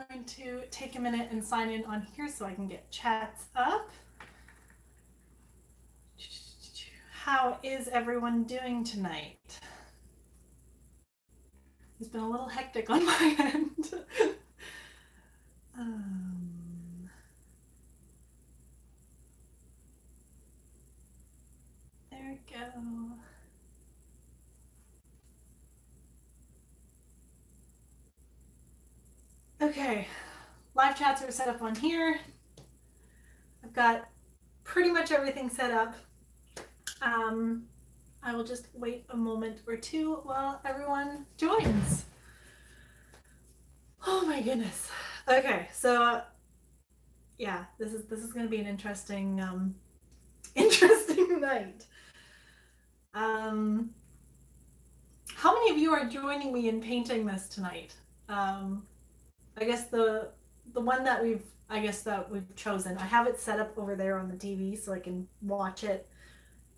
going to take a minute and sign in on here so I can get chats up. How is everyone doing tonight? It's been a little hectic on my end. There we go. Okay, live chats are set up on here. I've got pretty much everything set up. I will just wait a moment or two while everyone joins. Oh my goodness. Okay, so yeah, this is going to be an interesting interesting night. How many of you are joining me in painting this tonight? I guess the one that we've chosen. I have it set up over there on the TV so I can watch it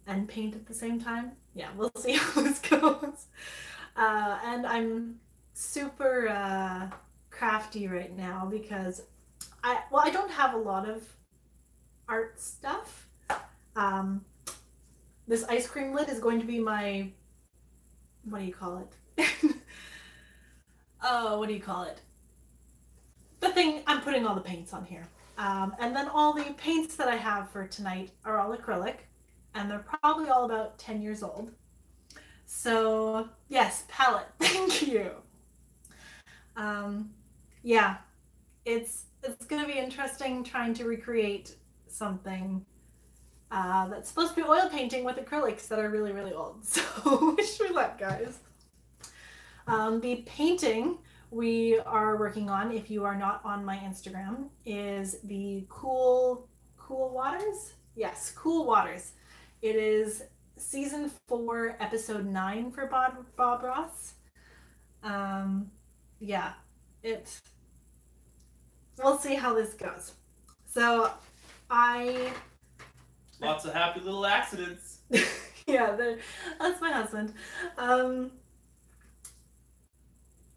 and paint at the same time. Yeah, we'll see how this goes. And I'm super crafty right now because I don't have a lot of art stuff. This ice cream lid is going to be my, what do you call it? Oh, what do you call it? The thing I'm putting all the paints on here. And then all the paints that I have for tonight are all acrylic, and they're probably all about 10 years old. So yes, palette, thank you. Yeah, it's gonna be interesting trying to recreate something that's supposed to be oil painting with acrylics that are really, really old. So wish me luck, guys. The painting we are working on, if you are not on my Instagram, is the Cool Waters? Yes, Cool Waters. It is season 4, episode 9 for Bob Ross. Yeah, we'll see how this goes. So lots of happy little accidents. Yeah, that's my husband.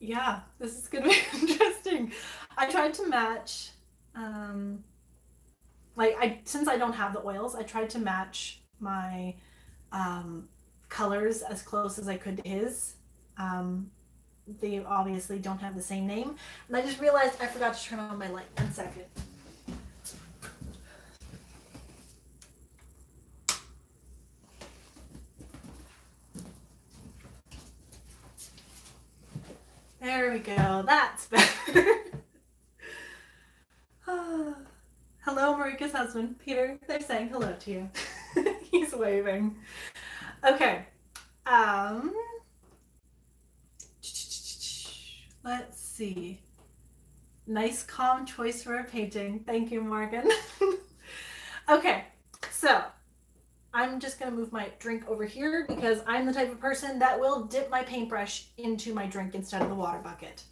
Yeah, this is gonna be interesting. I tried to match, since I don't have the oils, I tried to match my colors as close as I could to his. They obviously don't have the same name, and I just realized I forgot to turn on my light. 1 second. There we go. That's better. Hello, Marika's husband, Peter. They're saying hello to you. He's waving. Okay. Let's see. Nice, calm choice for a painting. Thank you, Morgan. Okay, so I'm just gonna move my drink over here because I'm the type of person that will dip my paintbrush into my drink instead of the water bucket.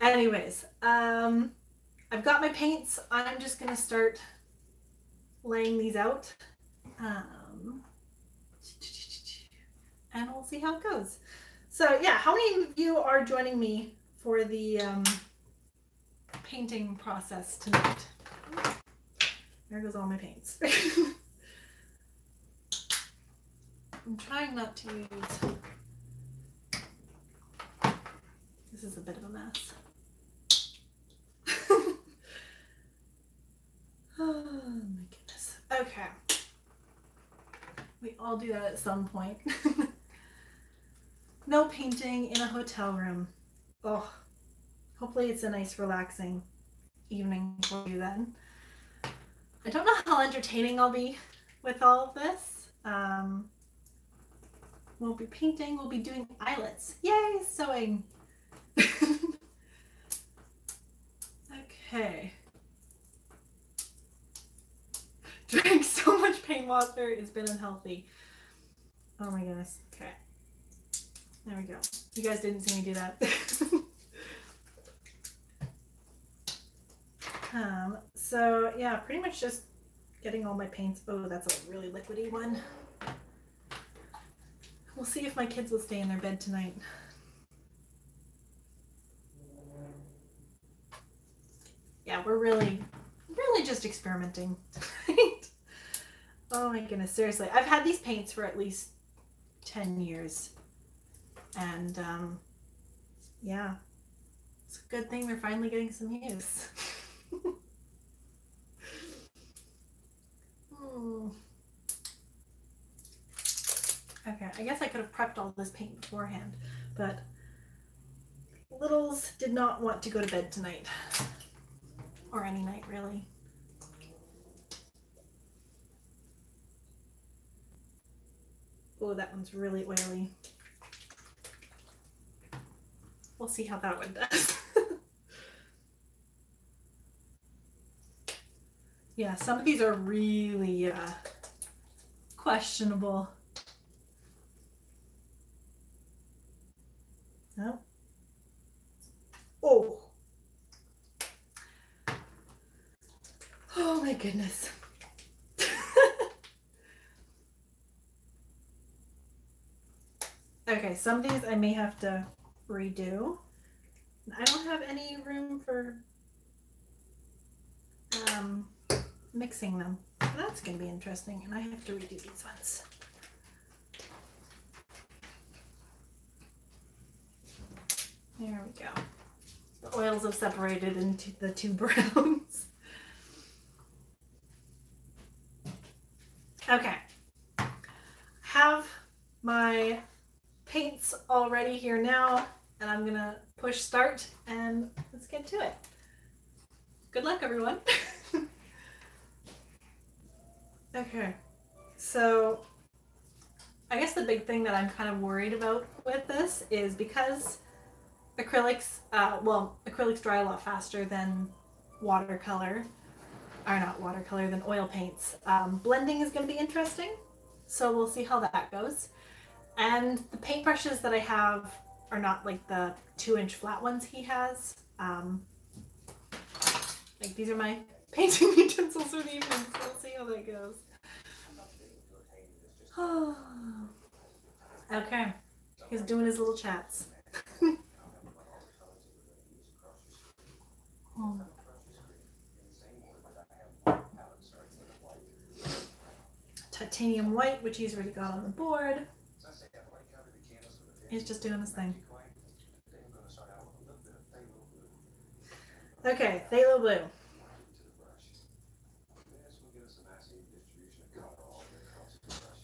Anyways, I've got my paints. I'm just gonna start laying these out. And we'll see how it goes. So yeah, how many of you are joining me for the painting process tonight? There goes all my paints. I'm trying not to use... This is a bit of a mess. Oh my goodness. Okay. We all do that at some point. No painting in a hotel room. Oh, hopefully it's a nice relaxing evening for you then. I don't know how entertaining I'll be with all of this. We'll be painting, we'll be doing eyelets. Yay, sewing. Okay. Drank so much paint water, it's been unhealthy. Oh my goodness. Okay. There we go. You guys didn't see me do that. So yeah, pretty much just getting all my paints. Oh, that's a really liquidy one. We'll see if my kids will stay in their bed tonight. we're really just experimenting. Oh my goodness, seriously. I've had these paints for at least 10 years. And yeah, it's a good thing they're finally getting some use. Okay, I guess I could have prepped all this paint beforehand, but Littles did not want to go to bed tonight. Or any night, really. Oh, that one's really oily. We'll see how that one does. Yeah, some of these are really questionable. No. Oh. Oh my goodness. Okay, some of these I may have to redo. I don't have any room for mixing them. That's going to be interesting, and I have to redo these ones. There we go. The oils have separated into the two browns. Okay. Have my paints already here now, and I'm gonna push start and let's get to it. Good luck, everyone. Okay, so I guess the big thing that I'm kind of worried about with this is because acrylics, acrylics dry a lot faster than watercolor, or not watercolor, than oil paints. Blending is going to be interesting, so we'll see how that goes. And the paintbrushes that I have are not like the 2-inch flat ones he has. Like these are my painting utensils for the evening, so we'll see how that goes. Okay, he's doing his little chats. Titanium white, which he's already got on the board. He's just doing his thing. Okay, phthalo blue.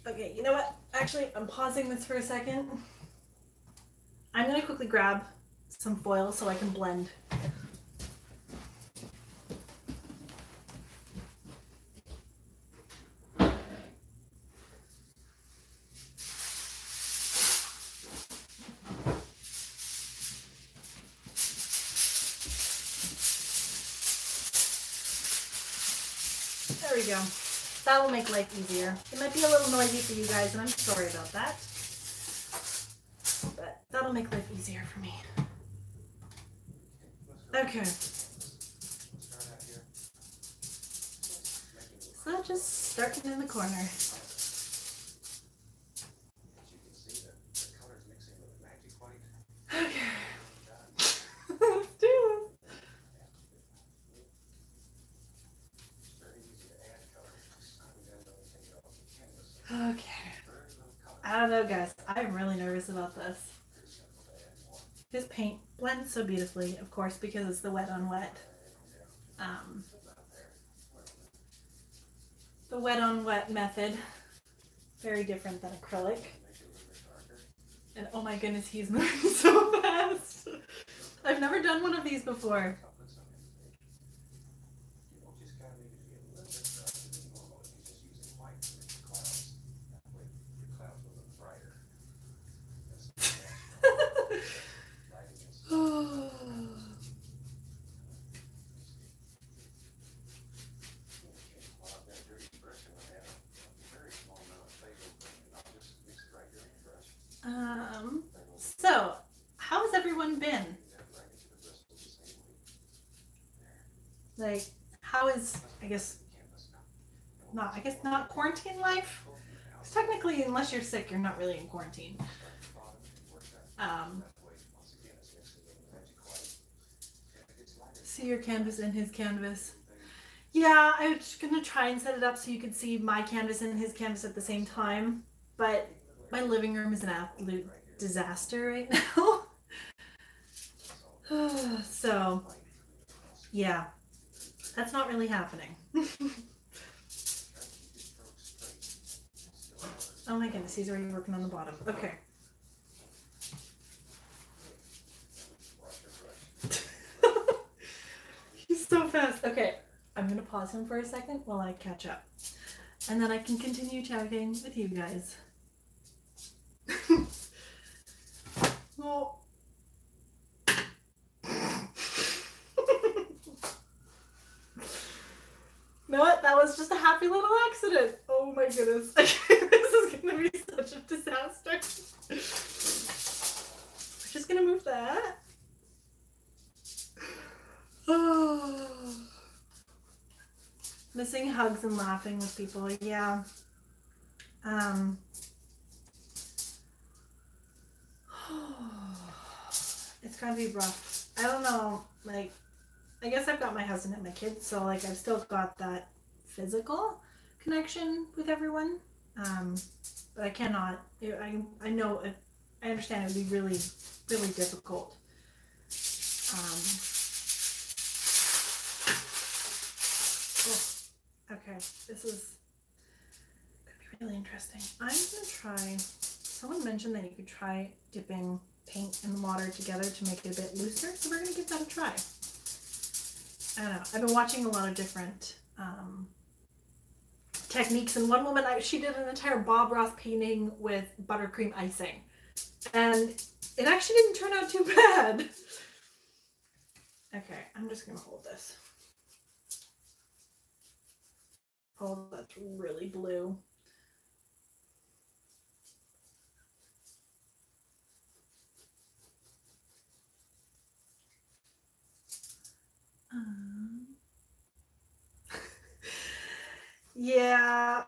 Okay, you know what? Actually, I'm pausing this for a second. I'm going to quickly grab some foil so I can blend. There we go. That'll make life easier. It might be a little noisy for you guys, and I'm sorry about that. But that'll make life easier for me. Okay. So just starting in the corner. Okay. Let's do this. Okay. I don't know, guys. I'm really nervous about this. His paint blends so beautifully, of course, because it's the wet on wet. The wet on wet method. Very different than acrylic. And oh my goodness, he's moving so fast. I've never done one of these before. So, how has everyone been? Like, how is, I guess not quarantine life? Because technically, unless you're sick, you're not really in quarantine. see your canvas and his canvas. Yeah, I was gonna try and set it up so you could see my canvas and his canvas at the same time, but my living room is an absolute disaster right now. So, yeah, that's not really happening. Oh my goodness, he's already working on the bottom. Okay. He's so fast. Okay, I'm gonna pause him for a second while I catch up. And then I can continue chatting with you guys. Well, you know what? That was just a happy little accident. Oh my goodness. This is going to be such a disaster. We're just going to move that. Oh. Missing hugs and laughing with people. Yeah. It's going to be rough. I don't know. Like, I guess I've got my husband and my kids, so like I've still got that physical connection with everyone. But I cannot. I know. I understand it would be really, really difficult. Okay, this is gonna be really interesting. I'm gonna try. Someone mentioned that you could try dipping paint and water together to make it a bit looser, so we're gonna give that a try. I don't know. I've been watching a lot of different techniques, and one woman, she did an entire Bob Ross painting with buttercream icing, and it actually didn't turn out too bad. Okay, I'm just gonna hold this. Oh, that's really blue. Yeah,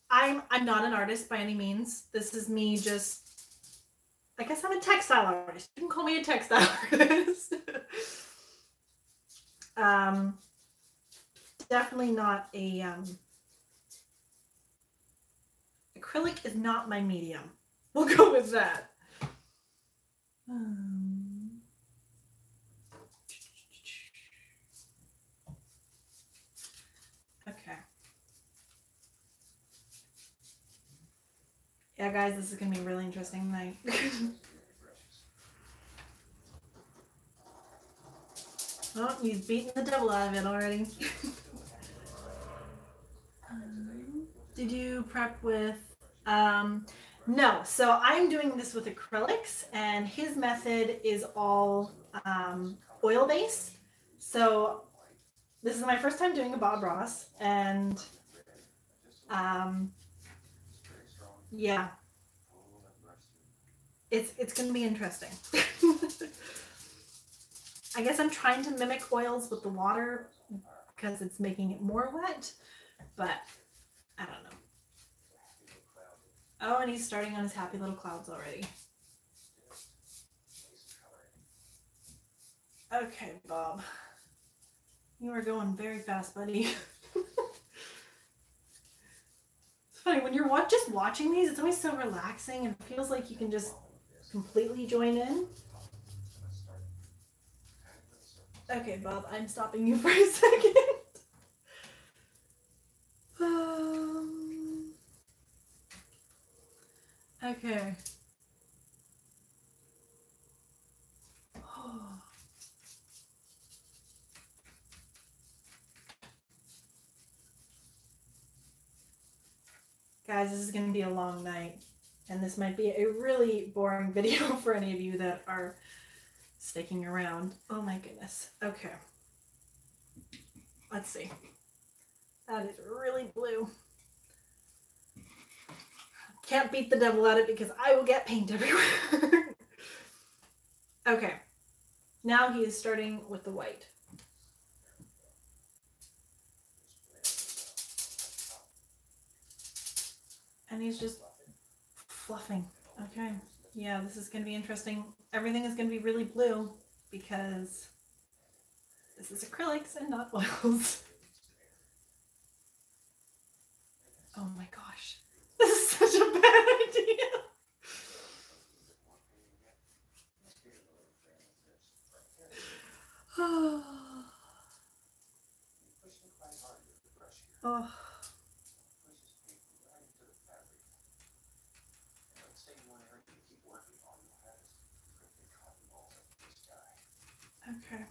I'm not an artist by any means. This is me just, I guess I'm a textile artist. You can call me a textile artist. Definitely not a, acrylic is not my medium. We'll go with that. Okay. Yeah, guys, this is going to be a really interesting night. Oh, he's beating the devil out of it already. Did you prep with... no, so I'm doing this with acrylics, and his method is all oil-based. So this is my first time doing a Bob Ross, and yeah, it's going to be interesting. I guess I'm trying to mimic oils with the water because it's making it more wet, but I don't know. Oh, and he's starting on his happy little clouds already. Okay, Bob. You are going very fast, buddy. It's funny, when you're just watching these, it's always so relaxing and it feels like you can just completely join in. Okay, Bob, I'm stopping you for a second. Okay. Guys, this is going to be a long night, and this might be a really boring video for any of you that are sticking around. Oh my goodness. Okay. Let's see. That is really blue. Can't beat the devil at it because I will get paint everywhere. Okay. Now he is starting with the white. And he's just fluffing. Okay. Yeah, this is going to be interesting. Everything is going to be really blue because This is acrylics and not oils. Oh my gosh. This is such a bad idea. Oh. Oh. Okay.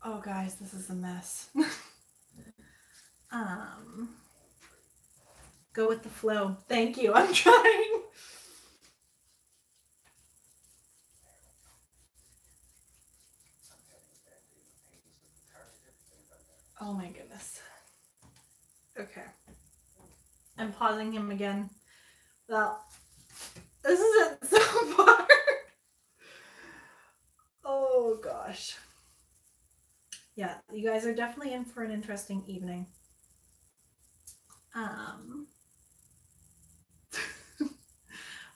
Oh guys, this is a mess. Go with the flow. Thank you. I'm trying. Oh my goodness. Okay. I'm pausing him again. Well, this is it so far. Oh gosh. Yeah, you guys are definitely in for an interesting evening.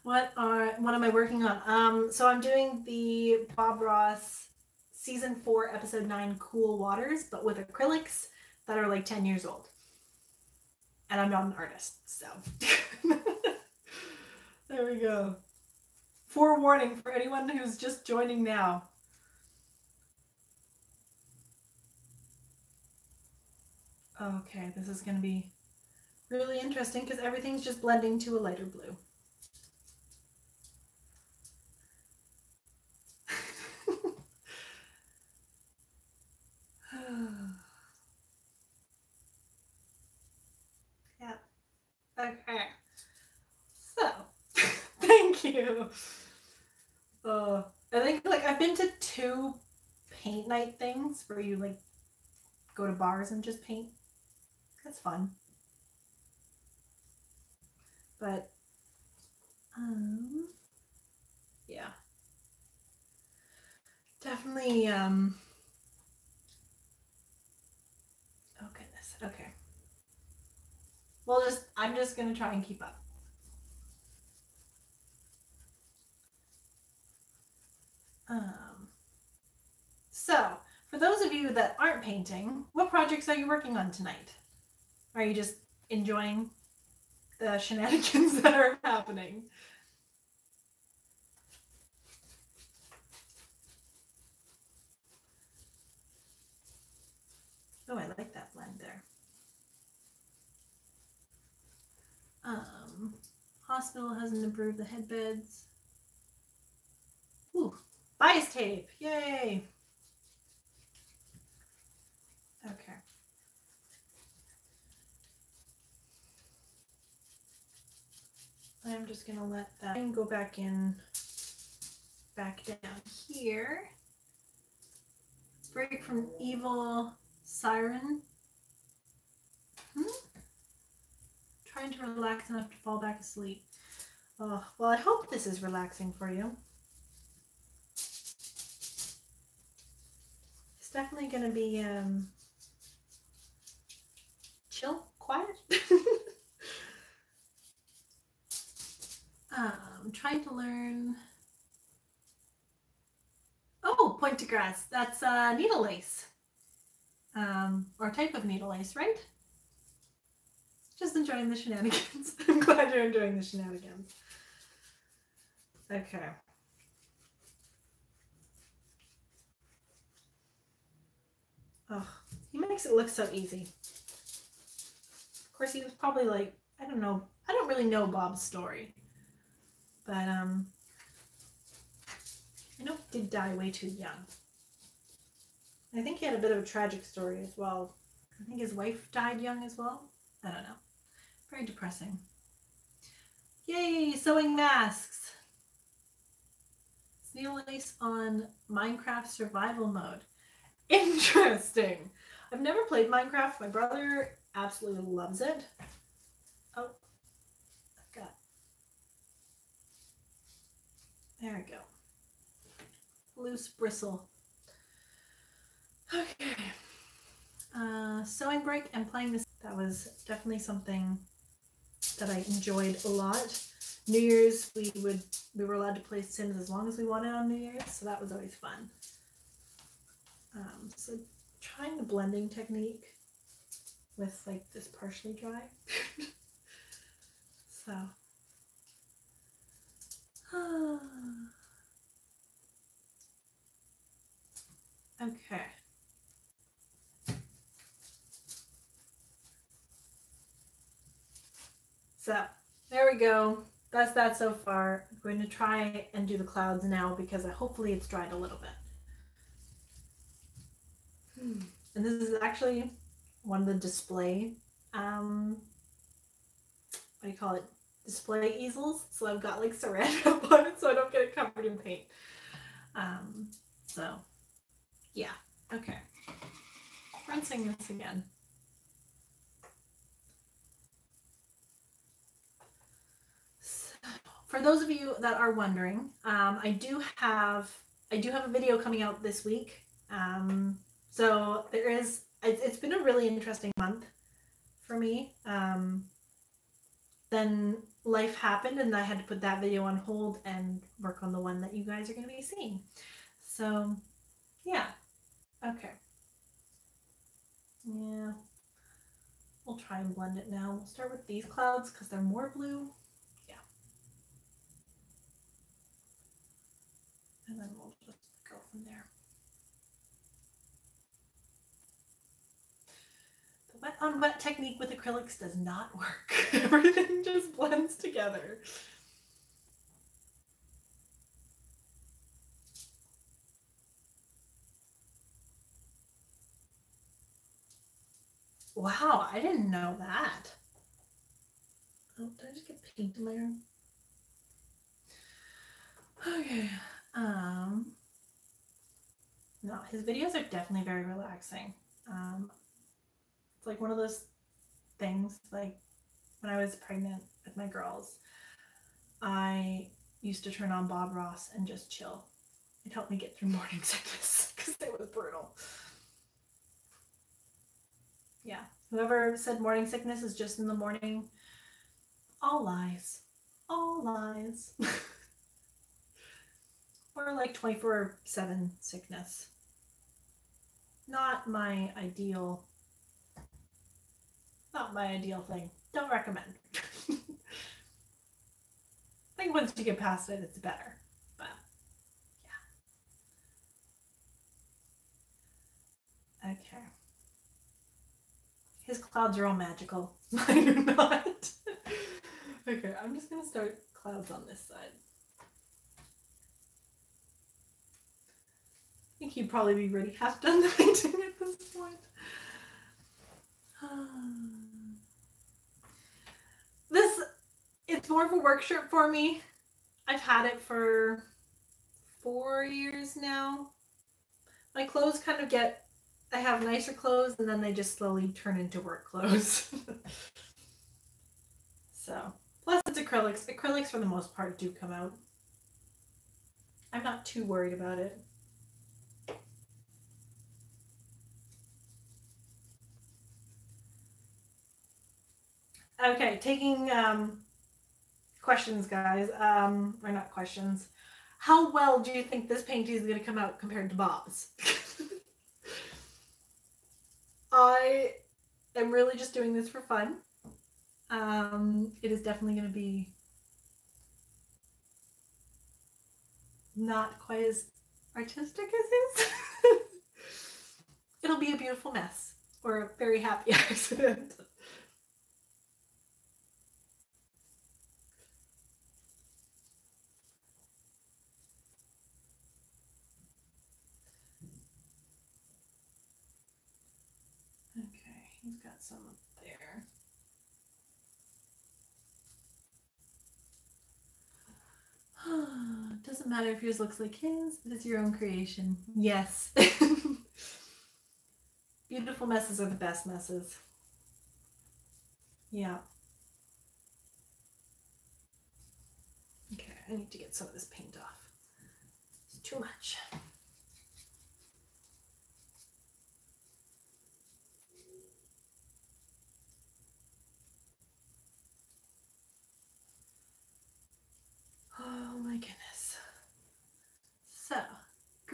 What am I working on? So I'm doing the Bob Ross season 4 episode 9 Cool Waters, but with acrylics that are like 10 years old. And I'm not an artist, so there we go. Forewarning for anyone who's just joining now. Okay, this is going to be really interesting because everything's just blending to a lighter blue. Yeah. Okay. So, thank you. I think like I've been to 2 paint night things where you like go to bars and just paint. That's fun. But yeah. Definitely oh goodness. Okay. Well, I'm just going to try and keep up. So, for those of you that aren't painting, what projects are you working on tonight? Are you just enjoying the shenanigans that are happening? Oh, I like that blend there. Hospital hasn't improved the headbeds. Ooh, bias tape, yay! Okay. I'm just gonna let that and go back down here. Break from evil siren. Trying to relax enough to fall back asleep. Oh, well, I hope this is relaxing for you. It's definitely gonna be chill, quiet. I'm trying to learn. Oh, point to grass. That's needle lace. Or type of needle lace, right? Just enjoying the shenanigans. I'm glad you're enjoying the shenanigans. Okay. Oh, he makes it look so easy. Of course, he was probably like, I don't know. I don't really know Bob's story. But, I know he did die way too young. I think he had a bit of a tragic story as well. I think his wife died young as well. I don't know. Very depressing. Yay, sewing masks. Needle lace on Minecraft survival mode. Interesting. I've never played Minecraft. My brother absolutely loves it. Oh, I've got. There we go. Loose bristle. Okay. Sewing break and playing this. That was definitely something that I enjoyed a lot. New Year's, we were allowed to play Sims as long as we wanted on New Year's, so that was always fun. So trying the blending technique with like this partially dry. So okay. So there we go. That's that so far. I'm going to try and do the clouds now because hopefully it's dried a little bit. And this is actually one of the display, what do you call it? Display easels. So I've got like saran wrap on it so I don't get it covered in paint. So yeah, okay. Rinsing this again. So, for those of you that are wondering, I do have a video coming out this week. So there is, it's been a really interesting month for me. Then life happened and I had to put that video on hold and work on the one that you guys are going to be seeing. So yeah, okay. Yeah, we'll try and blend it now. We'll start with these clouds because they're more blue. Yeah. And then we'll just go from there. The wet on wet technique with acrylics does not work. Everything just blends together. Wow, I didn't know that. Oh, did I just get paint in my arm? Okay. No, his videos are definitely very relaxing. It's like one of those things, like when I was pregnant with my girls, I used to turn on Bob Ross and just chill. It helped me get through morning sickness because it was brutal. Yeah, whoever said morning sickness is just in the morning, all lies. All lies. Or like 24/7 sickness. Not my ideal thing. Don't recommend. I think once you get past it, it's better. But yeah. Okay. His clouds are all magical. Mine are not. Okay, I'm just gonna start clouds on this side. I think he'd probably be already half done the painting at this point. It's more of a work shirt for me. I've had it for 4 years now. My clothes kind of I have nicer clothes and then they just slowly turn into work clothes. So, plus it's acrylics. Acrylics for the most part do come out. I'm not too worried about it. Okay, taking questions, guys. Or not questions. How well do you think this painting is going to come out compared to Bob's? I am really just doing this for fun. It is definitely going to be not quite as artistic as his. It'll be a beautiful mess or a very happy accident. Okay, he's got some up there. Doesn't matter if yours looks like his, it is your own creation. Yes. Beautiful messes are the best messes. Yeah. Okay, I need to get some of this paint off. It's too much.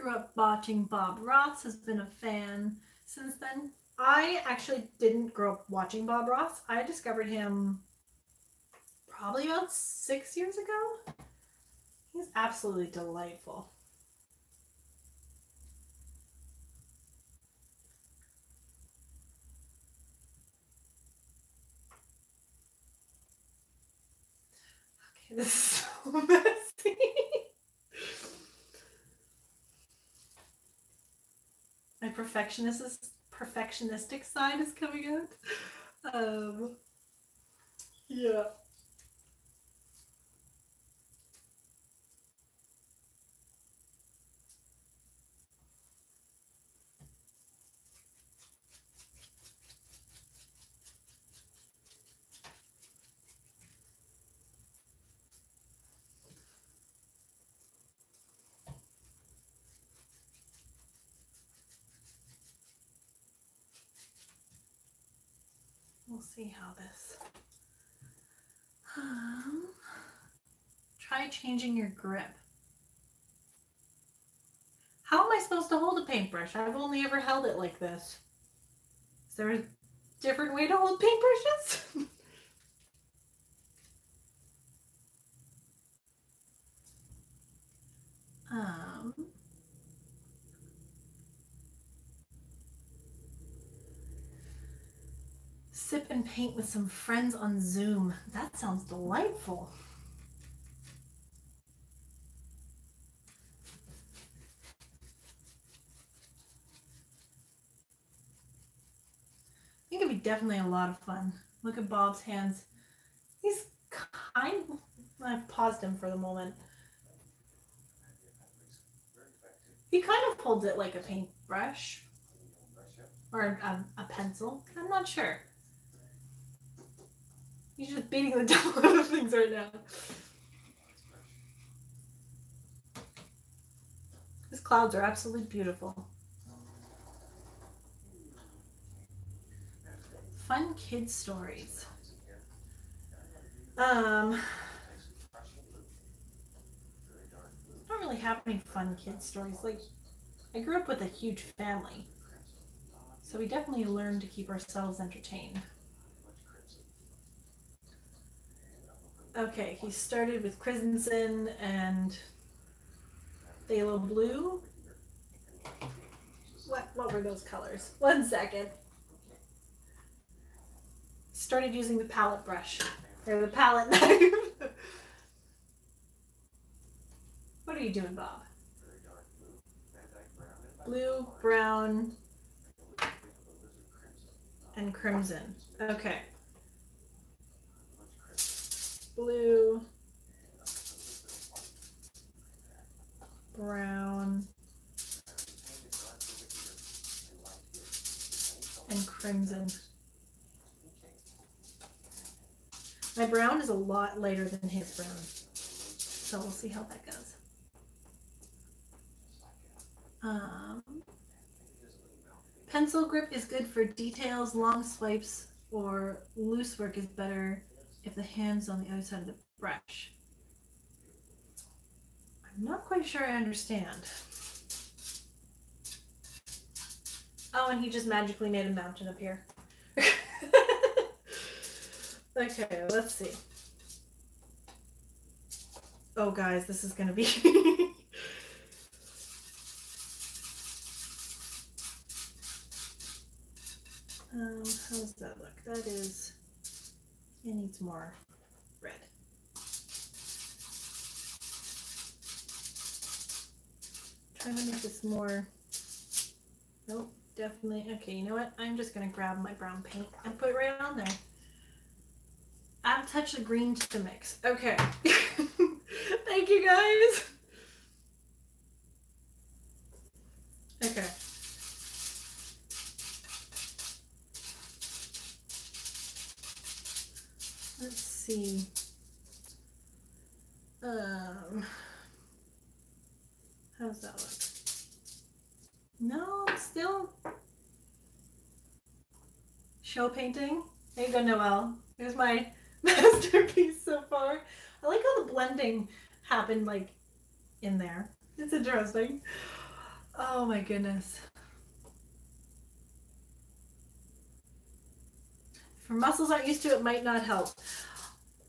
grew up watching Bob Ross, has been a fan since then. I actually didn't grow up watching Bob Ross. I discovered him probably about 6 years ago. He's absolutely delightful. Okay, this is so messy. My perfectionistic side is coming out. Yeah. We'll see how this. Try changing your grip. How am I supposed to hold a paintbrush? I've only ever held it like this. Is there a different way to hold paintbrushes? Sip and paint with some friends on Zoom. That sounds delightful. I think it'd be definitely a lot of fun. Look at Bob's hands. He's kind of, I've paused him for the moment. He kind of holds it like a paintbrush or a pencil. I'm not sure. He's just beating the devil out of things right now. His clouds are absolutely beautiful. Fun kid stories. I don't really have any fun kid stories. Like, I grew up with a huge family, so we definitely learned to keep ourselves entertained. Okay, he started with Crimson and Phthalo Blue. What were those colors? 1 second. Started using the palette brush, or the palette knife. What are you doing, Bob? Blue, brown, and crimson. Okay. Blue, brown, and crimson. My brown is a lot lighter than his brown, so we'll see how that goes. Pencil grip is good for details, long swipes, or loose work is better if the hand's on the other side of the brush. I'm not quite sure I understand. Oh, and he just magically made a mountain appear. Okay, let's see. Oh, guys, this is gonna be... how does that look? That is... It needs more red. Trying to make this more... Nope, definitely. Okay, you know what? I'm just gonna grab my brown paint and put it right on there. Add a touch of green to the mix. Okay. Thank you, guys. Okay. Let's see. How does that look? No, it's still show painting. There you go, Noelle. Here's my masterpiece so far. I like how the blending happened like in there. It's interesting. Oh my goodness. If your muscles aren't used to it, might not help.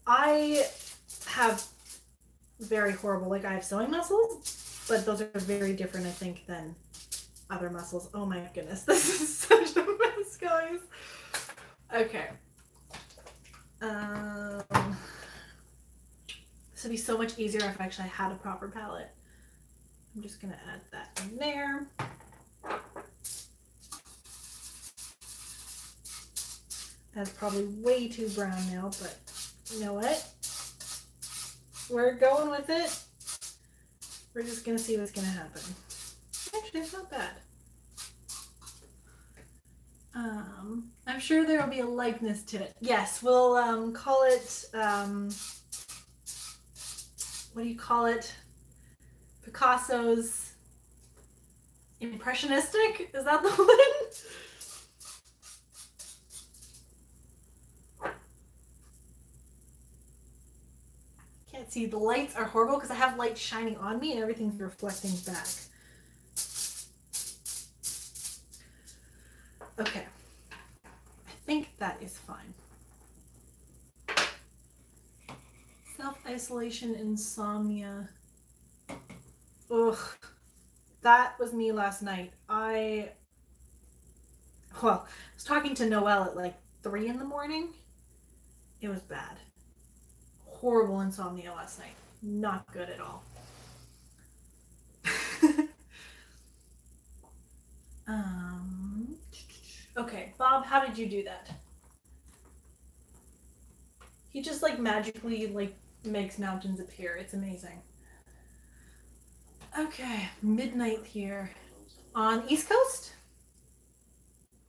I have very horrible, like I have sewing muscles, but those are very different, I think, than other muscles. Oh my goodness, this is such a mess, guys. Okay. This would be so much easier if I actually had a proper palette. I'm just gonna add that in there. That's probably way too brown now, but you know what? We're going with it. We're just gonna see what's gonna happen. Actually, it's not bad. I'm sure there will be a likeness to it. Yes, we'll call it, what do you call it? Picasso's Impressionistic? Is that the one? Can't see. The lights are horrible because I have light shining on me and everything's reflecting back. Okay. I think that is fine. Self-isolation, insomnia. Ugh. That was me last night. I was talking to Noelle at like 3 in the morning. It was bad. Horrible insomnia last night. Not good at all. Okay, Bob, how did you do that? He just like magically like makes mountains appear. It's amazing. Okay, midnight here on East Coast.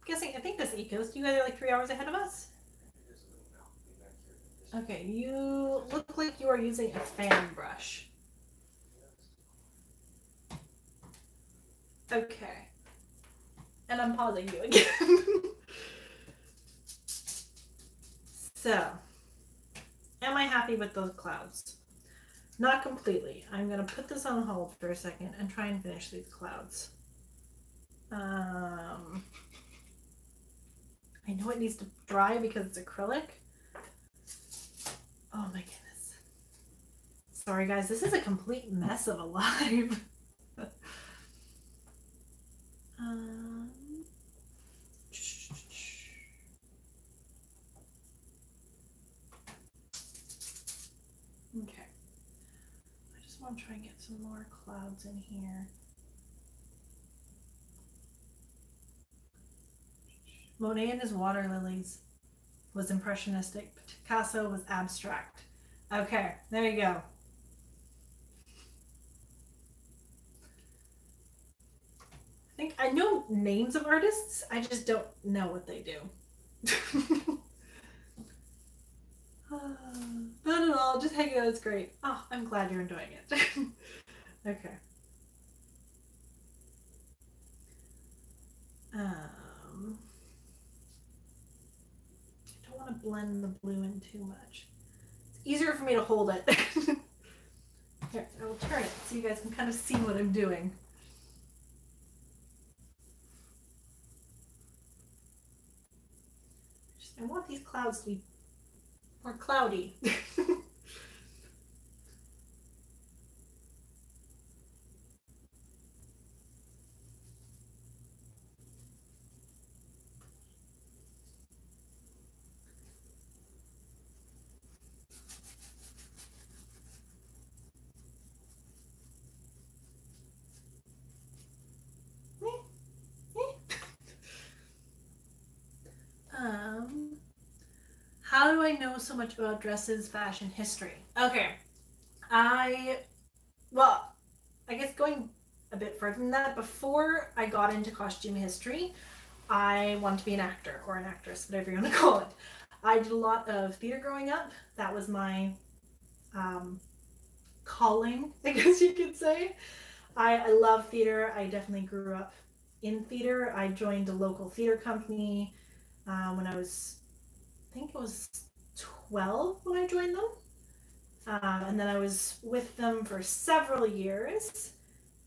I think that's East Coast. You guys are like 3 hours ahead of us. Okay, you look like you are using a fan brush. Okay. And I'm pausing you again. So, am I happy with those clouds? Not completely. I'm going to put this on hold for a second and try and finish these clouds. I know it needs to dry because it's acrylic. Oh my goodness. Sorry guys, this is a complete mess of a live. Okay. I just want to try and get some more clouds in here. Monet and his water lilies was impressionistic. Picasso was abstract. Okay, there you go. I think I know names of artists. I just don't know what they do. Not at all. Just hanging out. It's great. Oh, I'm glad you're enjoying it. Okay. I don't want to blend the blue in too much. It's easier for me to hold it. Here, I will turn it so you guys can kind of see what I'm doing. I want these clouds to be more cloudy. How do I know so much about dresses, fashion, history? Okay, I guess going a bit further than that, before I got into costume history, I wanted to be an actor or an actress, whatever you want to call it. I did a lot of theater growing up. That was my calling, I guess you could say. I love theater. I definitely grew up in theater. I joined a local theater company when I was, I think it was 12 when I joined them. And then I was with them for several years.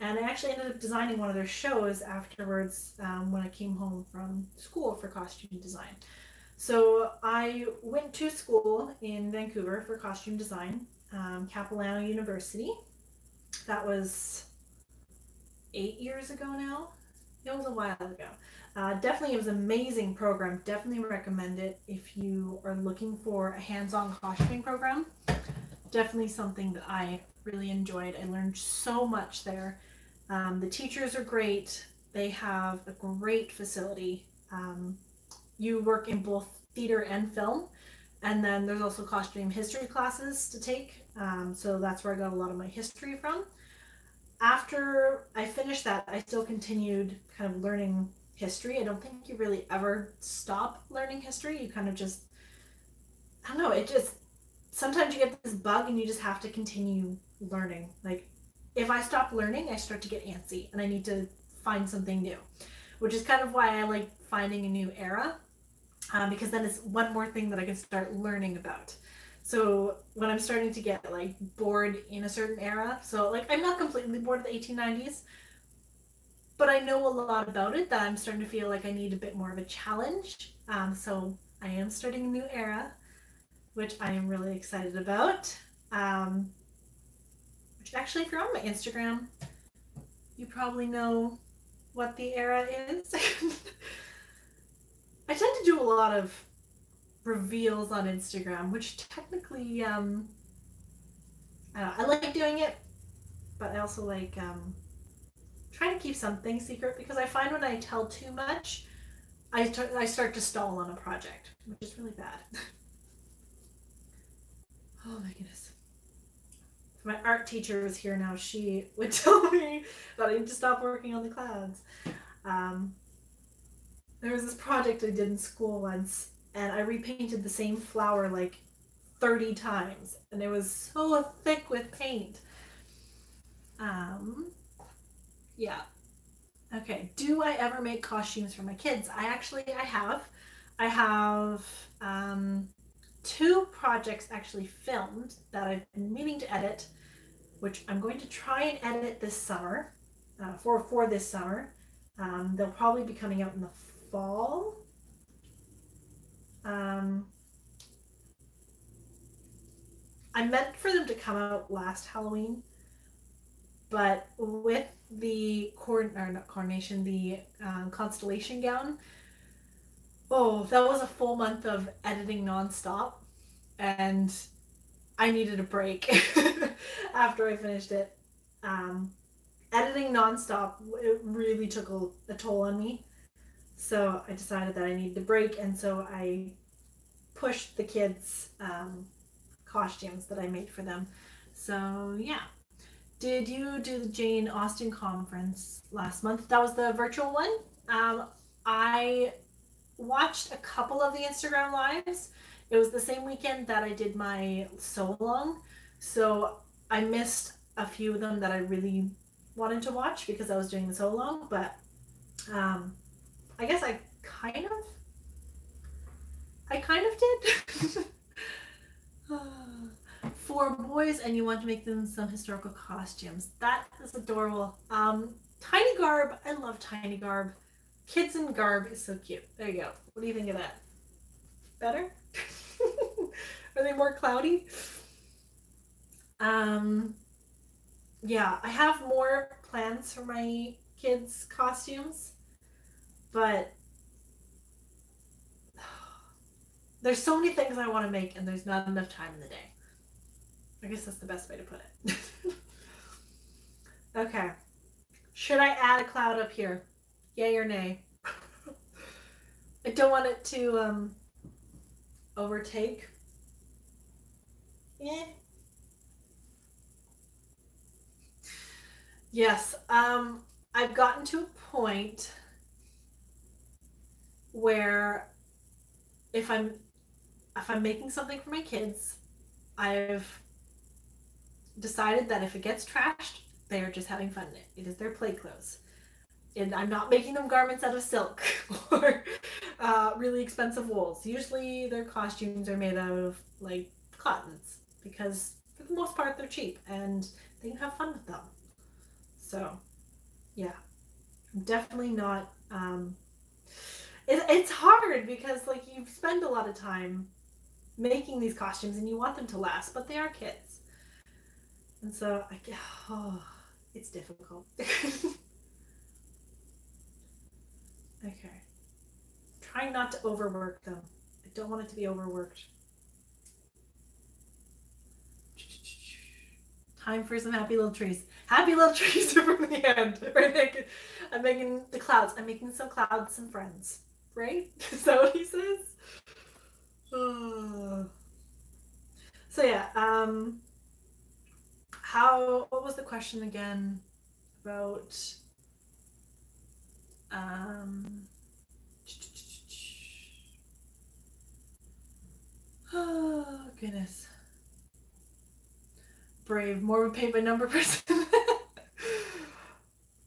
And I actually ended up designing one of their shows afterwards when I came home from school for costume design. So I went to school in Vancouver for costume design, Capilano University. That was 8 years ago now. It was a while ago. Definitely, it was an amazing program. Definitely recommend it if you are looking for a hands-on costuming program. Definitely something that I really enjoyed. I learned so much there. The teachers are great. They have a great facility. You work in both theater and film, and then there's also costume history classes to take. So that's where I got a lot of my history from. After I finished that, I still continued kind of learning history. I don't think you really ever stop learning history. You kind of just, I don't know, it just, sometimes you get this bug and you just have to continue learning. Like, if I stop learning, I start to get antsy and I need to find something new, which is kind of why I like finding a new era, because then it's one more thing that I can start learning about. So when I'm starting to get like bored in a certain era, so like I'm not completely bored of the 1890s, but I know a lot about it that I'm starting to feel like I need a bit more of a challenge. So I am starting a new era, which I am really excited about. Which actually, if you're on my Instagram, you probably know what the era is. I tend to do a lot of reveals on Instagram, which technically, I like doing it, but I also like trying to keep something secret, because I find when I tell too much, I start to stall on a project, which is really bad. Oh my goodness. If my art teacher was here now, she would tell me that I need to stop working on the clouds. There was this project I did in school once, and I repainted the same flower like 30 times, and it was so thick with paint. Yeah. Okay, do I ever make costumes for my kids? I have. I have 2 projects actually filmed that I've been meaning to edit, which I'm going to try and edit this summer, for this summer. They'll probably be coming out in the fall. I meant for them to come out last Halloween, but with the constellation gown, oh, that was a full month of editing nonstop, and I needed a break after I finished it. Editing nonstop, it really took a toll on me. So I decided that I needed a break, and so I pushed the kids' costumes that I made for them. So yeah. Did you do the Jane Austen conference last month? That was the virtual one. I watched a couple of the Instagram lives. It was the same weekend that I did my sew along, so I missed a few of them that I really wanted to watch because I was doing the sew along. But I guess I kind of did. For boys, and you want to make them some historical costumes. That is adorable. Tiny garb. I love tiny garb. Kids in garb is so cute. There you go. What do you think of that? Better? Are they more cloudy? Yeah, I have more plans for my kids' costumes, but there's so many things I want to make, and there's not enough time in the day. I guess that's the best way to put it. Okay. Should I add a cloud up here? Yay or nay? I don't want it to overtake. Yeah. Yes. I've gotten to a point where if I'm making something for my kids, I've decided that if it gets trashed, they are just having fun in it. It is their play clothes. And I'm not making them garments out of silk or really expensive wools. Usually their costumes are made out of like cottons, because for the most part they're cheap and they can have fun with them. So yeah, I'm definitely not. It's hard because like you spend a lot of time making these costumes and you want them to last, but they are kids, and so it's difficult. Okay, trying not to overwork them. I don't want it to be overworked. Time for some happy little trees. Happy little trees are from the end. Right? I'm making the clouds. I'm making some clouds, some friends. Right? Is that what he says? So yeah, what was the question again about, oh goodness. Brave, more of a paint by number person.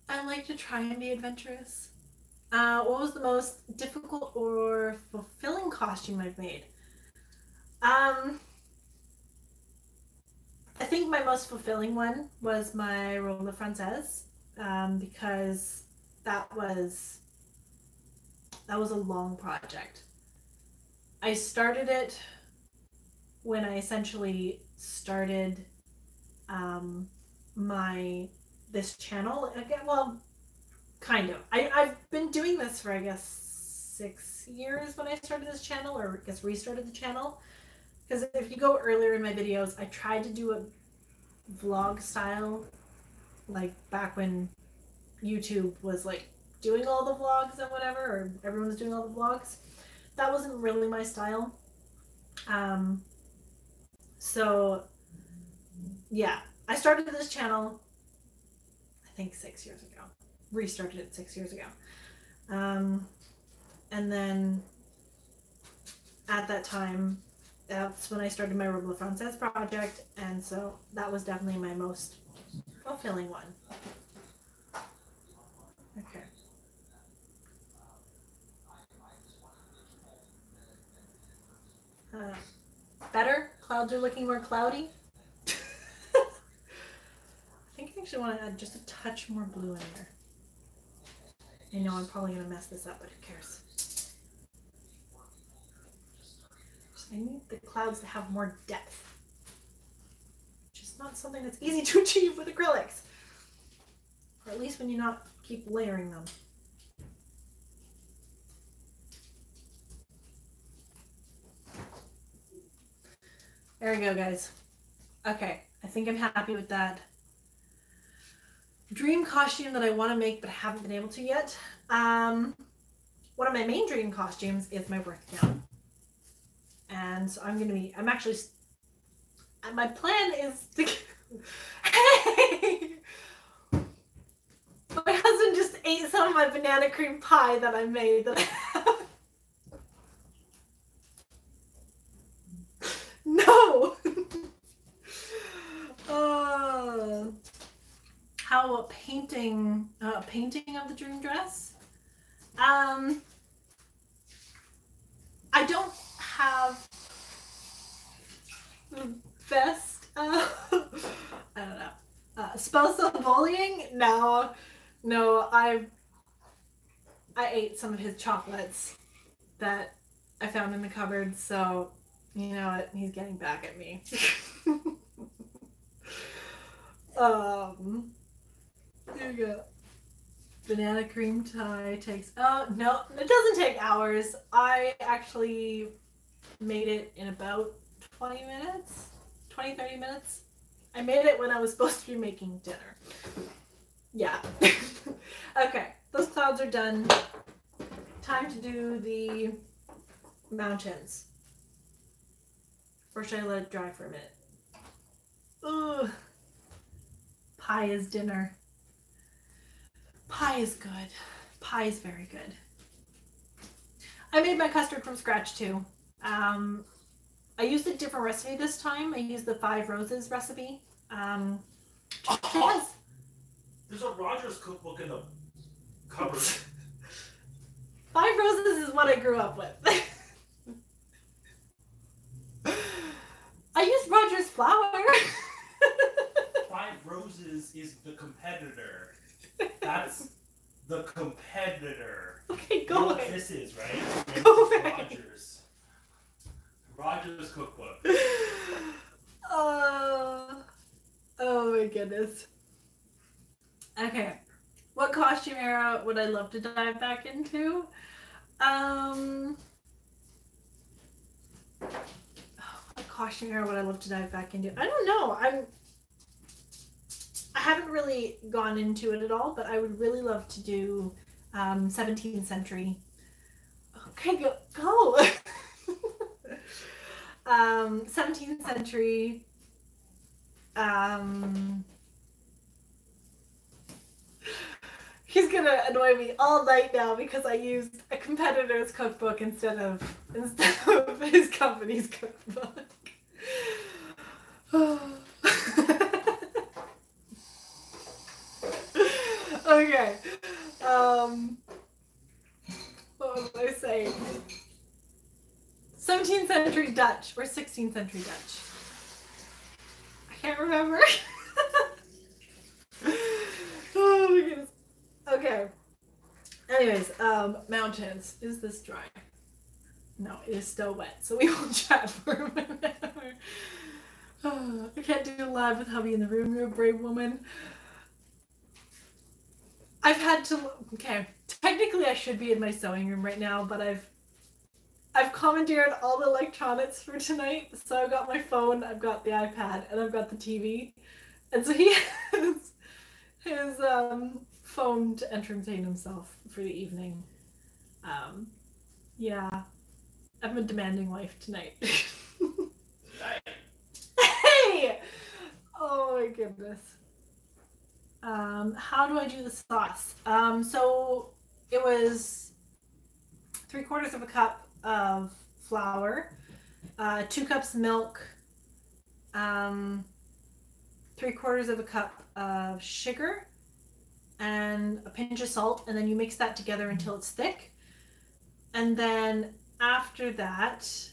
I like to try and be adventurous. What was the most difficult or fulfilling costume I've made? I think my most fulfilling one was my Rola Francaise, because that was a long project. I started it when I essentially started this channel again. Well, kind of. I've been doing this for I guess 6 years when I started this channel, or I guess restarted the channel. Because if you go earlier in my videos, I tried to do a vlog style, like back when YouTube was like doing all the vlogs and whatever, or everyone was doing all the vlogs. That wasn't really my style. So yeah, I started this channel I think 6 years ago. Restarted it 6 years ago. And then at that time, that's when I started my Rola Francaise project, and so that was definitely my most fulfilling one. Okay. Better? Clouds are looking more cloudy. I think I actually want to add just a touch more blue in there. I know I'm probably going to mess this up, but who cares? I need the clouds to have more depth, which is not something that's easy to achieve with acrylics. Or at least when you not keep layering them. There we go, guys. Okay, I think I'm happy with that. Dream costume that I want to make but haven't been able to yet. One of my main dream costumes is my birth gown. And so my plan is to, hey! My husband just ate some of my banana cream pie that I made. No! How about painting of the dream dress? I don't have the best, I don't know, spells of bullying? No, I ate some of his chocolates that I found in the cupboard, so you know what, he's getting back at me. Here we go. Banana cream tie takes, oh no, it doesn't take hours. I actually made it in about 20 minutes, 20-30 minutes. I made it when I was supposed to be making dinner. Yeah. Okay, those clouds are done. Time to do the mountains. First I let it dry for a minute. Ugh. Pie is dinner. Pie is good. Pie is very good. I made my custard from scratch too. I used a different recipe this time. I used the 5 Roses recipe. There's a Rogers cookbook in the cupboard. 5 Roses is what I grew up with. I used Rogers flour. 5 Roses is the competitor. That's the competitor. Okay, You go know what away. this is, right? Go It's away. Rogers. Rogers cookbook. Oh my goodness. Okay. What costume era would I love to dive back into? What costume era would I love to dive back into? I don't know. I haven't really gone into it at all, but I would really love to do 17th century. Okay, go. 17th century. He's gonna annoy me all night now because I used a competitor's cookbook instead of his company's cookbook. Okay. What was I saying? 17th century Dutch or 16th century Dutch? I can't remember. Oh my goodness. Okay. Anyways, mountains. Is this dry? No, it is still wet, so we will chat for a minute. I can't do live with hubby in the room. You're a brave woman. I've had to. Okay, technically I should be in my sewing room right now, but I've commandeered all the electronics for tonight. So I've got my phone, I've got the iPad, and I've got the TV, and so he has his phone to entertain himself for the evening. Yeah, I'm a demanding wife tonight. Hey! Oh my goodness. How do I do the sauce? So it was 3/4 of a cup of flour, 2 cups milk, 3/4 of a cup of sugar, and a pinch of salt, and then you mix that together until it's thick. And then after that,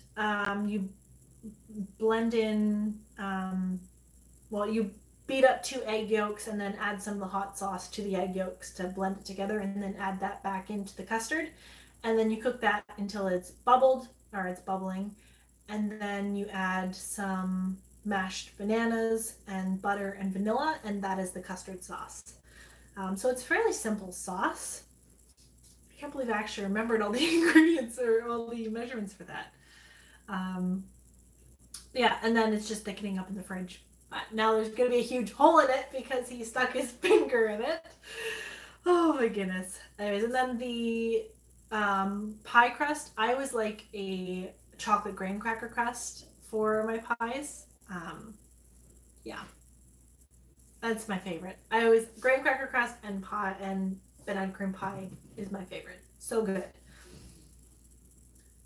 you blend in, you beat up 2 egg yolks and then add some of the hot sauce to the egg yolks to blend it together, and then add that back into the custard. And then you cook that until it's bubbled, or it's bubbling. And then you add some mashed bananas and butter and vanilla, and that is the custard sauce. So it's a fairly simple sauce. I can't believe I actually remembered all the ingredients or all the measurements for that. Yeah, and then it's just thickening up in the fridge. But now there's going to be a huge hole in it because he stuck his finger in it. Oh my goodness. Anyways, and then the pie crust, I always like a chocolate graham cracker crust for my pies. Yeah, that's my favorite. I always, graham cracker crust and pie and banana cream pie is my favorite. So good.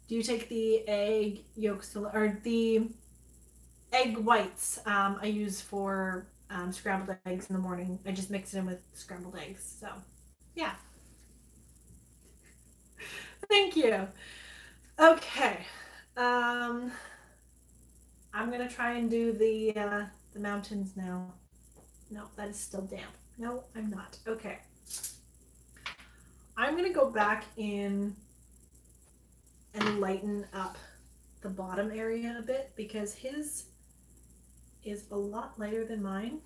Do you take the egg yolks or the egg whites I use for scrambled eggs in the morning? I just mix it in with scrambled eggs. So yeah. Thank you. Okay. I'm gonna try and do the mountains now. No, that is still damp. No, I'm not. Okay. I'm gonna go back in and lighten up the bottom area a bit because his is a lot lighter than mine,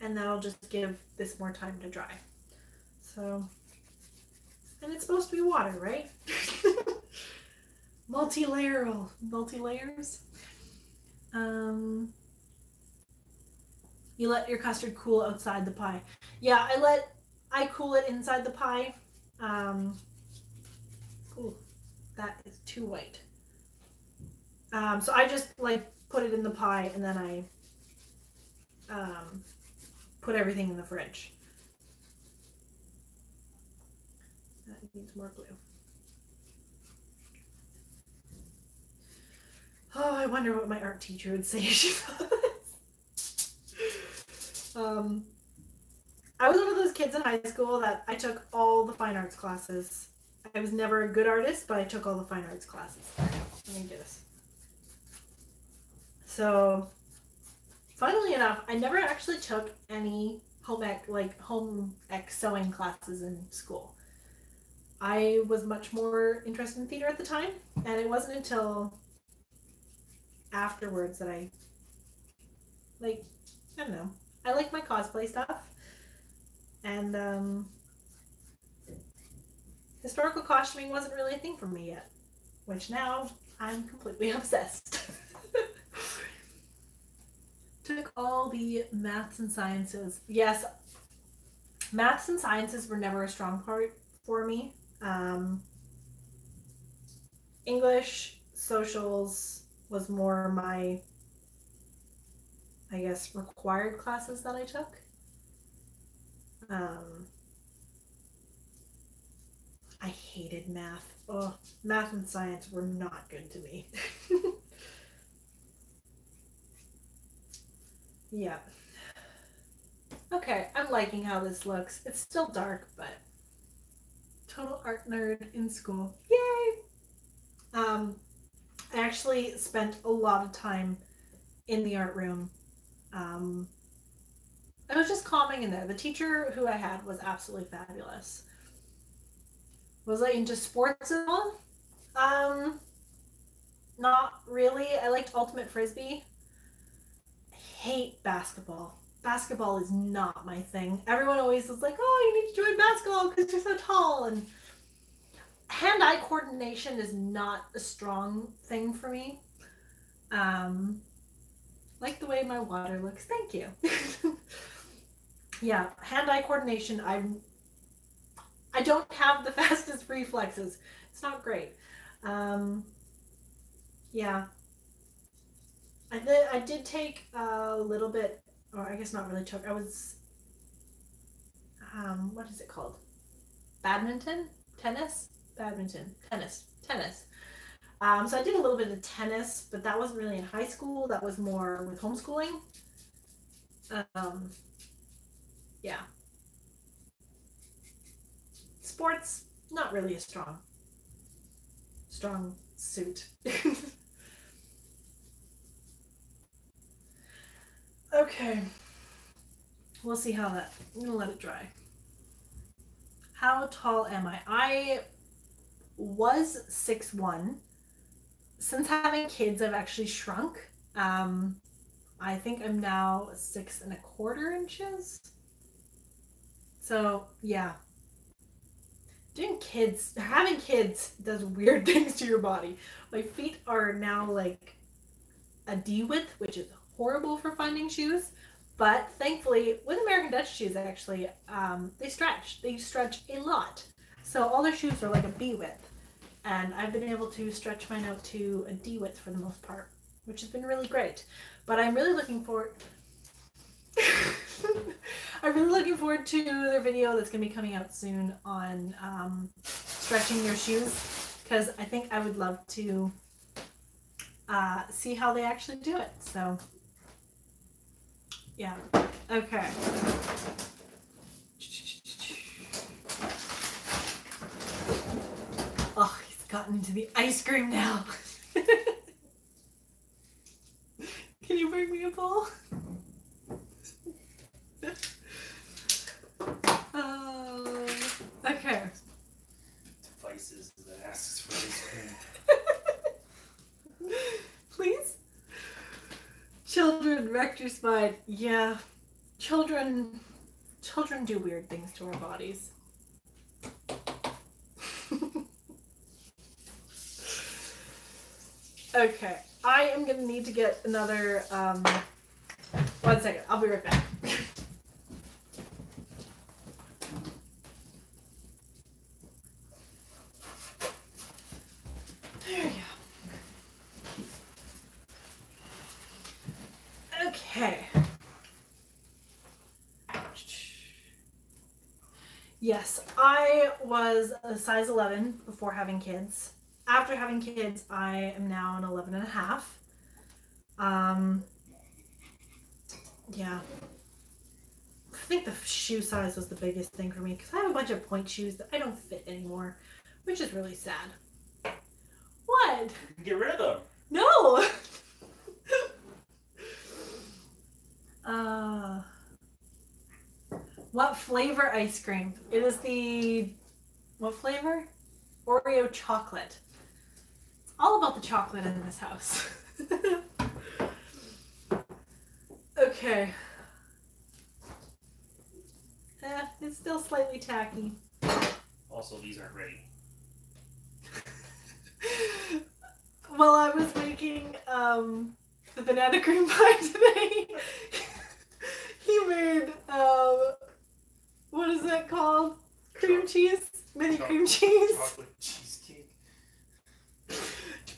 and that'll just give this more time to dry. So, and it's supposed to be water, right? multi-layers. You let your custard cool outside the pie. Yeah, I cool it inside the pie. Ooh, that is too white. So I just like put it in the pie and then I put everything in the fridge. That needs more glue. Oh, I wonder what my art teacher would say if she saw this. I was one of those kids in high school that I took all the fine arts classes. I was never a good artist, but I took all the fine arts classes. Let me do this. So, funnily enough, I never actually took any home ec sewing classes in school. I was much more interested in theater at the time, and it wasn't until afterwards that I don't know. I like my cosplay stuff, and historical costuming wasn't really a thing for me yet, which now I'm completely obsessed. Took all the maths and sciences. Yes, maths and sciences were never a strong part for me. English, socials was more my, I guess, required classes that I took. I hated math. Oh, math and science were not good to me. Yeah. Okay, I'm liking how this looks. It's still dark, but total art nerd in school. Yay! I actually spent a lot of time in the art room. I was just calming in there. The teacher who I had was absolutely fabulous. Was I into sports at all? Not really. I liked Ultimate Frisbee. I hate basketball. Basketball is not my thing. Everyone always was like, oh, you need to join basketball because you're so tall. And hand-eye coordination is not a strong thing for me. Like the way my water looks. Thank you. Yeah, hand-eye coordination. I don't have the fastest reflexes. It's not great. Yeah. I did take a little bit, or I guess not really took. I was, what is it called? Badminton? Tennis? Badminton. Tennis. Tennis. So I did a little bit of tennis, but that wasn't really in high school. That was more with homeschooling. Yeah. Sports, not really a strong suit. Okay. We'll see how that, I'm gonna let it dry. How tall am I? I was 6'1". Since having kids, I've actually shrunk. I think I'm now 6¼ inches. So yeah, having kids does weird things to your body. My feet are now like a D width, which is horrible for finding shoes. But thankfully, with American Dutch shoes, actually, they stretch. They stretch a lot. So all their shoes are like a B width. And I've been able to stretch mine out to a D width for the most part, which has been really great. But I'm really looking forward... I'm really looking forward to their video that's going to be coming out soon on stretching your shoes, because I think I would love to see how they actually do it. So, yeah. Okay. Oh, he's gotten into the ice cream now. Can you bring me a bowl? Okay. Devices that asks for ice cream. Please? Children wrecked your spine. Yeah. Children do weird things to our bodies. Okay. I am gonna need to get another 1 second. I'll be right back. There you go. Okay. Yes, I was a size 11 before having kids. After having kids, I am now an 11.5. Yeah. I think the shoe size was the biggest thing for me, because I have a bunch of point shoes that I don't fit anymore, which is really sad. What? You can get rid of them. No! What flavor ice cream? It is the... What flavor? Oreo chocolate. It's all about the chocolate in this house. Okay. It's still slightly tacky. Also, these aren't ready. While I was making the banana cream pie today, he made what is that called? Cream cheese? Mini cream cheese? Chocolate cheesecake.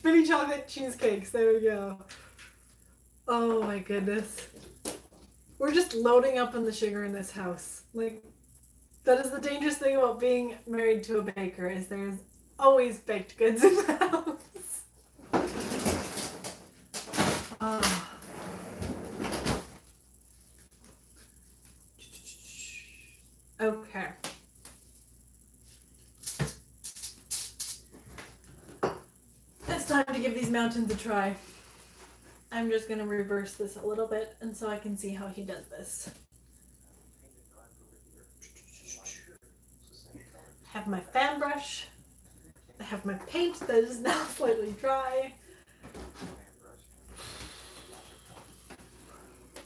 Mini chocolate cheesecakes. There we go. Oh my goodness. We're just loading up on the sugar in this house. Like, that is the dangerous thing about being married to a baker, is there's always baked goods in the house. Oh. Okay. It's time to give these mountains a try. I'm just going to reverse this a little bit, and so I can see how he does this. I have my fan brush. I have my paint that is now slightly dry.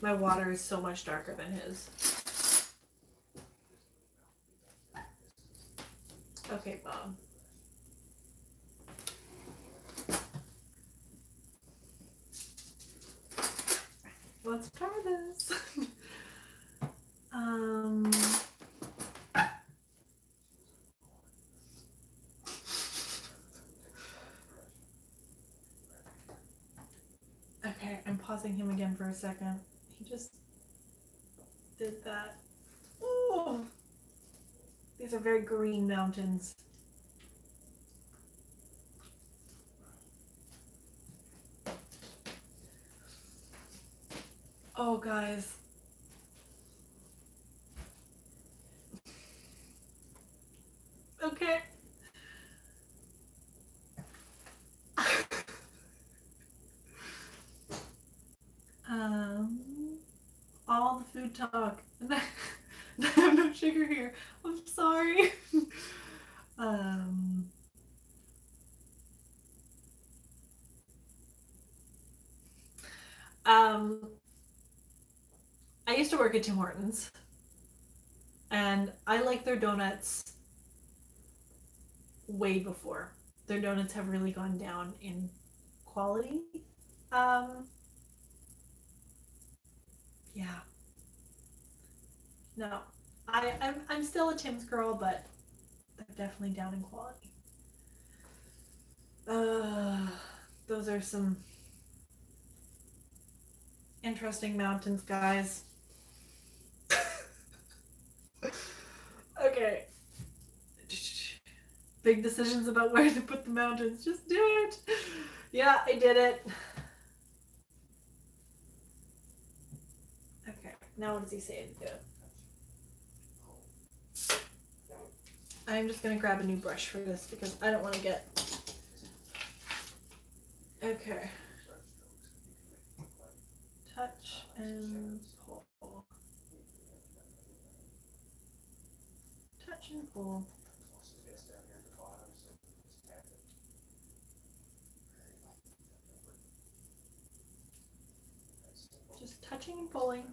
My water is so much darker than his. Okay, Bob. Let's try this. Okay, I'm pausing him again for a second. He just did that. Oh, these are very green mountains. Oh, guys. Okay. All the food talk. I have no sugar here. I'm sorry. I used to work at Tim Hortons, and I like their donuts way before. Their donuts have really gone down in quality. Yeah. No, I'm still a Tim's girl, but they're definitely down in quality. Those are some interesting mountains, guys. Okay. Big decisions about where to put the mountains. Just do it. Yeah, I did it. Okay, now what does he say to do? I'm just gonna grab a new brush for this because I don't want to get... Okay. Touch and pull. Touch and pull. Just touching and pulling.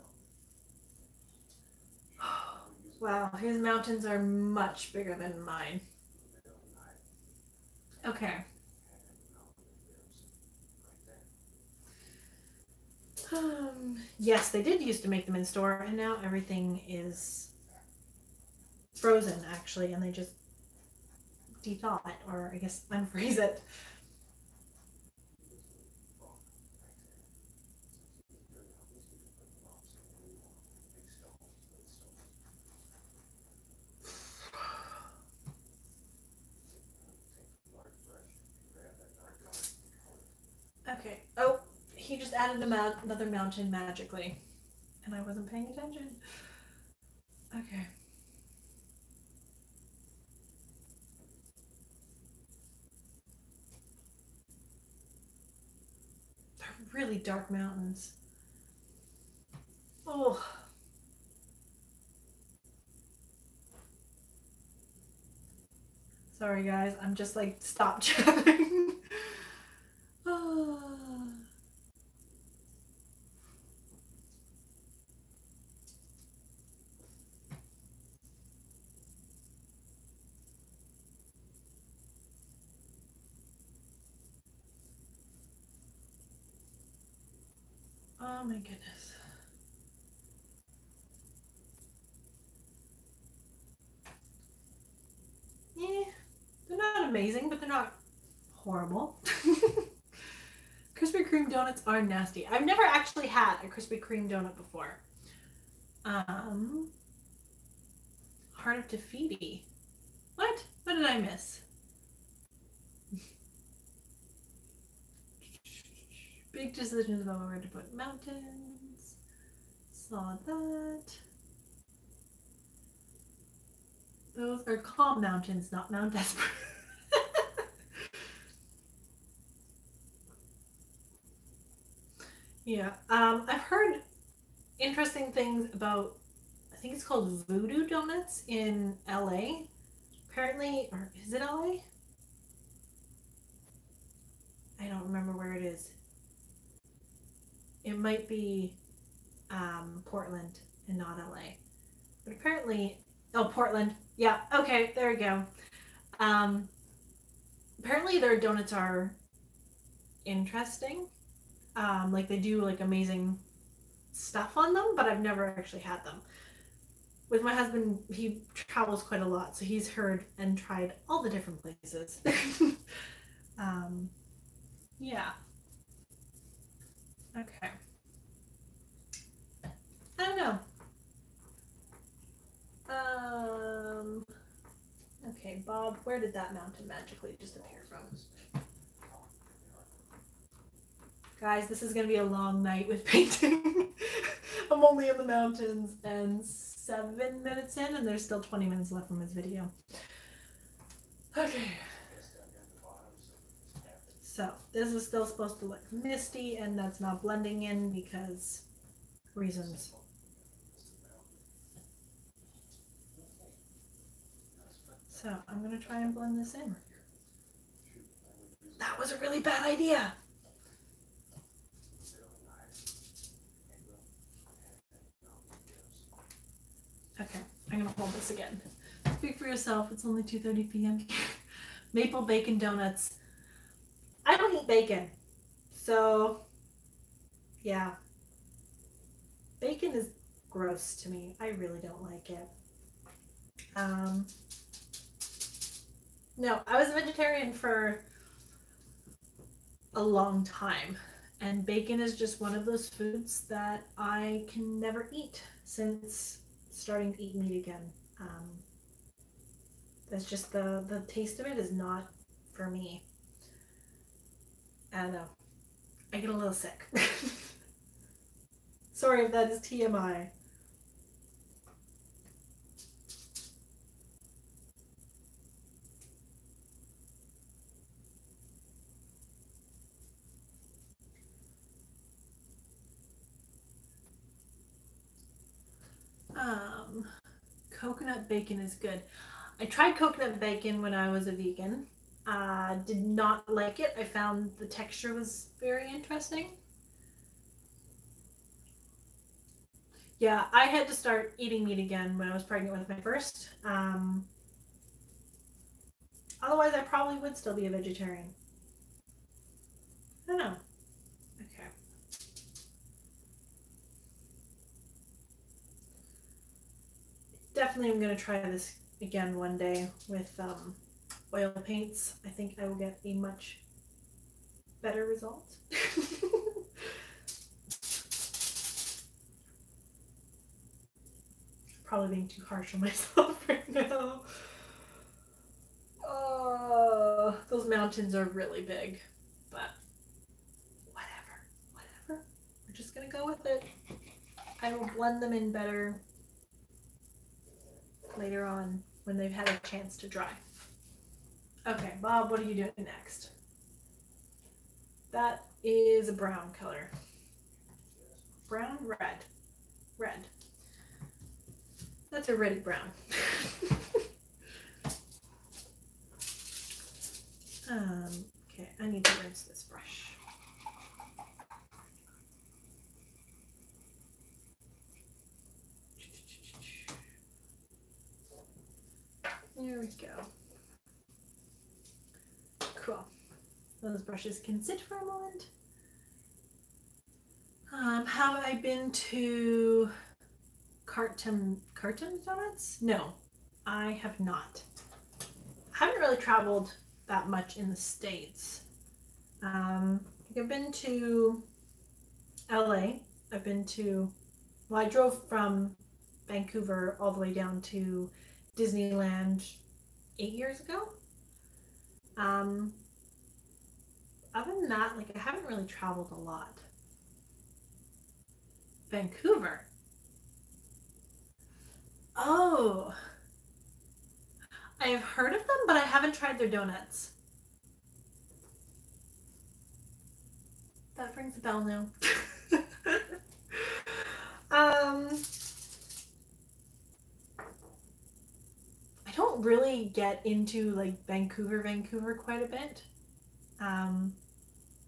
Wow, his mountains are much bigger than mine. Okay. Yes, they did used to make them in store, and now everything is frozen, actually, and they just de-thaw it, or I guess unfreeze it. Okay. Oh, he just added another mountain magically, and I wasn't paying attention. Okay. They're really dark mountains. Oh. Sorry guys, I'm just like stop chatting. Oh my goodness. Yeah, they're not amazing, but they're not horrible. Krispy Kreme donuts are nasty. I've never actually had a Krispy Kreme donut before. Heart of Tafiti. What? What did I miss? Big decisions about where to put mountains. Saw that. Those are calm mountains, not Mount Desperate. Yeah, I've heard interesting things about, I think it's called Voodoo Donuts in LA. Apparently, or is it LA? I don't remember where it is. It might be Portland and not LA. But apparently, oh, Portland. Yeah, okay, there we go. Apparently their donuts are interesting. Like they do like amazing stuff on them, but I've never actually had them. With my husband, he travels quite a lot, so he's heard and tried all the different places. Yeah. Okay. I don't know. Okay, Bob, where did that mountain magically just appear from? Guys, this is going to be a long night with painting. I'm only in the mountains and 7 minutes in, and there's still 20 minutes left from this video. Okay. So, this is still supposed to look misty, and that's not blending in because reasons. So, I'm going to try and blend this in. That was a really bad idea. Okay, I'm going to hold this again. Speak for yourself. It's only 2:30 p.m. Maple bacon donuts. I don't eat bacon. So, yeah. Bacon is gross to me. I really don't like it. No, I was a vegetarian for a long time. And bacon is just one of those foods that I can never eat since starting to eat meat again. That's just the taste of it is not for me. I don't know. I get a little sick. Sorry if that is TMI. Coconut bacon is good. I tried coconut bacon when I was a vegan. Did not like it. I found the texture was very interesting. Yeah, I had to start eating meat again when I was pregnant with my first. Otherwise, I probably would still be a vegetarian. I don't know. Okay. Definitely I'm going to try this again one day with oil paints. I think I will get a much better result. Probably being too harsh on myself right now. Those mountains are really big, but whatever. We're just gonna go with it. I will blend them in better later on when they've had a chance to dry. Okay, Bob, what are you doing next? That is a brown color. Brown, red. Red. That's a reddy brown. Okay, I need to rinse this brush. There we go. Cool. Those brushes can sit for a moment. Have I been to Carton Donuts? No, I have not. I haven't really traveled that much in the States. I've been to LA. I've been to, well, I drove from Vancouver all the way down to Disneyland 8 years ago. Other than that, like, I haven't really traveled a lot. Vancouver. Oh, I have heard of them, but I haven't tried their donuts. That rings a bell now. I don't really get into like Vancouver quite a bit.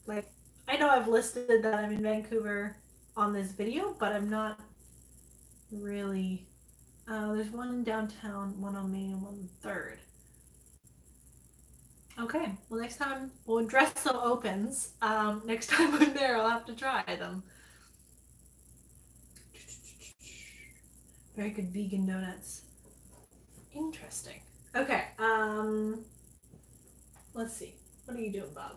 Like, I know I've listed that I'm in Vancouver on this video, but I'm not really. There's one downtown, one on Main, and one Third. Okay, well, next time, when Drexel opens, next time I'm there, I'll have to try them. Very good vegan donuts. Interesting. Okay, let's see. What are you doing, Bob?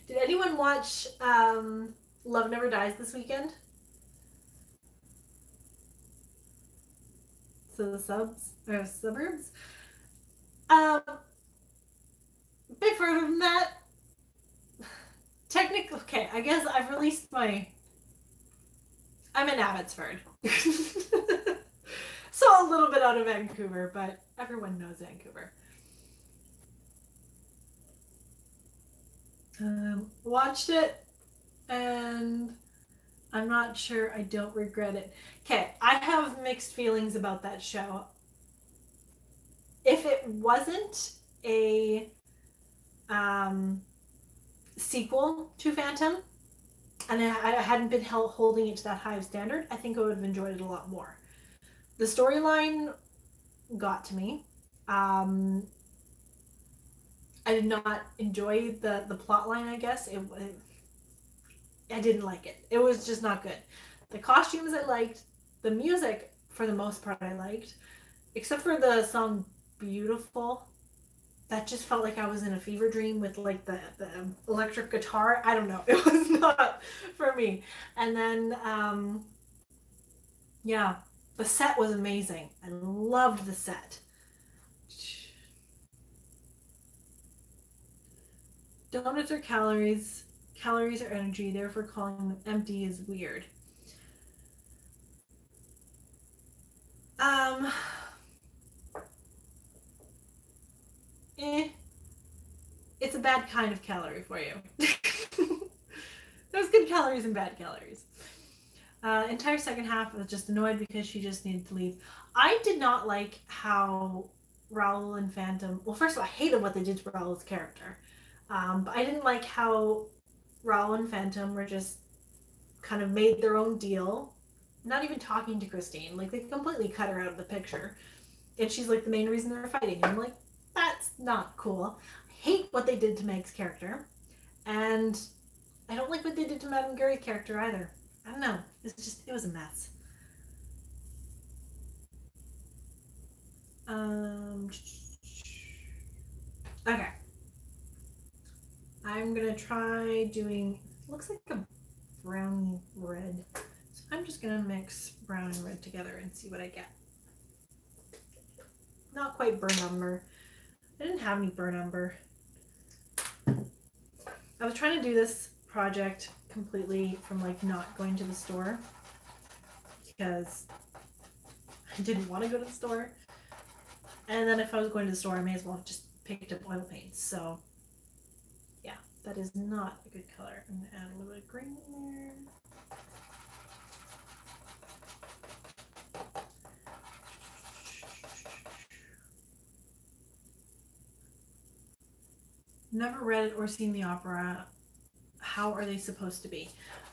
Did anyone watch Love Never Dies this weekend? So the suburbs? Bit further than that. Technically, okay, I guess I've released my... I'm in Abbotsford. So a little bit out of Vancouver, but everyone knows Vancouver. Watched it, and I'm not sure I don't regret it. Okay, I have mixed feelings about that show. If it wasn't a sequel to Phantom, and I hadn't been holding it to that high of standard, I think I would have enjoyed it a lot more. The storyline got to me. I did not enjoy the plot line, I guess. I didn't like it. It was just not good. The costumes I liked. The music, for the most part, I liked. Except for the song Beautiful. That just felt like I was in a fever dream with like the electric guitar. I don't know. It was not for me. And then, yeah, the set was amazing. I loved the set. Donuts are calories. Calories are energy. Therefore, calling them empty is weird. It's a bad kind of calorie for you. There's good calories and bad calories. Entire second half, I was just annoyed because she just needed to leave. I did not like how Raoul and Phantom... Well, first of all, I hated what they did to Raoul's character. But I didn't like how Raoul and Phantom were just kind of made their own deal. Not even talking to Christine. Like, they completely cut her out of the picture. And she's like the main reason they're fighting. And I'm like, that's not cool. I hate what they did to Meg's character. And I don't like what they did to Madame Gary's character either. I don't know. It was a mess. Okay. I'm gonna try doing, looks like a brownie red. So I'm just gonna mix brown and red together and see what I get. Not quite burnt umber. I didn't have any burnt umber. I was trying to do this project completely from like not going to the store because I didn't want to go to the store. And then if I was going to the store, I may as well have just picked up oil paints. So yeah, that is not a good color. I'm gonna add a little bit of green in there. never read it or seen the opera. How are they supposed to be?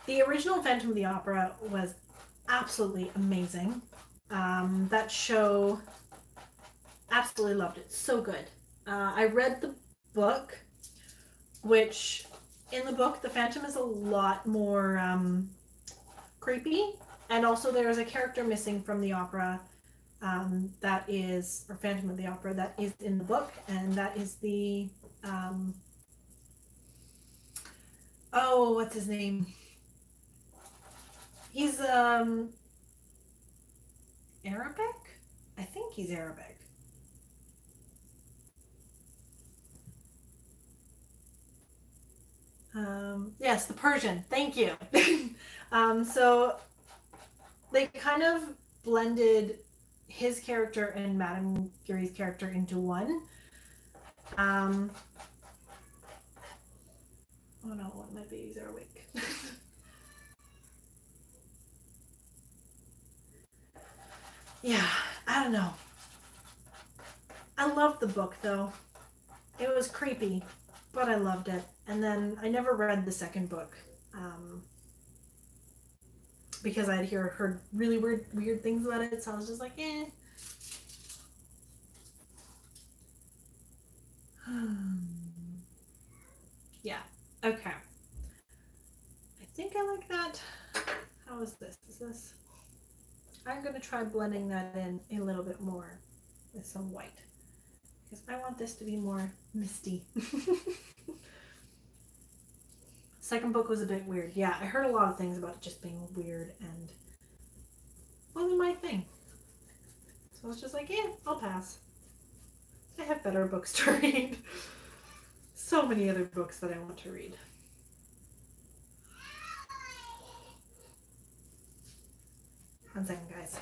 The original Phantom of the Opera was absolutely amazing. That show, absolutely loved it. So good. I read the book, which in the book, the Phantom is a lot more creepy. And also there's a character missing from the opera that is, or Phantom of the Opera, that is in the book. And that is the, oh, what's his name? He's Arabic? I think he's Arabic. Yes, the Persian. Thank you. So they kind of blended his character and Madame Curie's character into one. Oh no, one of my babies are awake. Yeah, I don't know. I loved the book though. It was creepy, but I loved it. And then I never read the second book because I'd heard really weird things about it. So I was just like, eh. Yeah. Okay. I think I like that. How is this? Is this? I'm gonna try blending that in a little bit more with some white because I want this to be more misty. Second book was a bit weird. Yeah, I heard a lot of things about it just being weird and wasn't my thing. So I was just like, yeah, I'll pass. I have better books to read. So many other books that I want to read. One second, guys.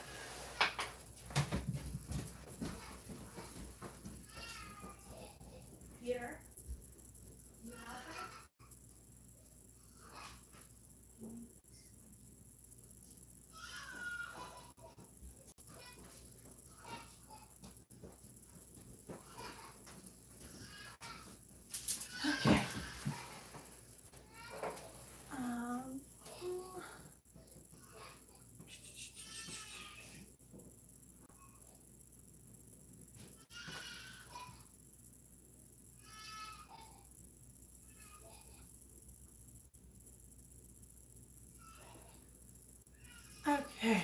Here. Okay. Okay.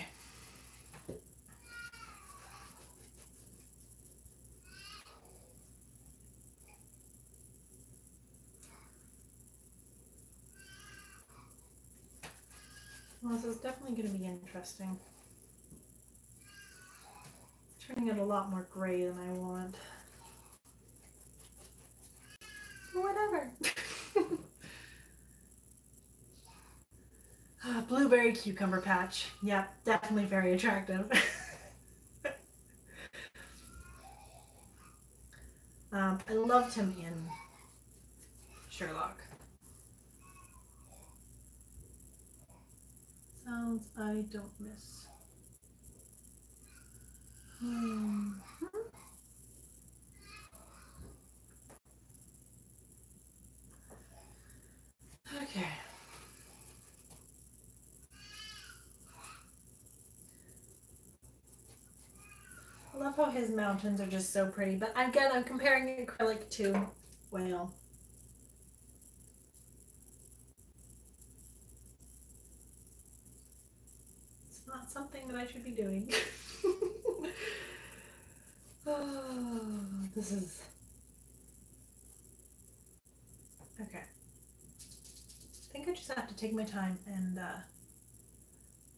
Well, this is definitely going to be interesting. Turning it a lot more gray than I want. Whatever. Blueberry cucumber patch. Yep, definitely very attractive. I loved him in Sherlock. Sounds I don't miss. Okay. I love how his mountains are just so pretty, but again, I'm comparing acrylic to whale. It's not something that I should be doing. Oh, this is... Okay. I think I just have to take my time and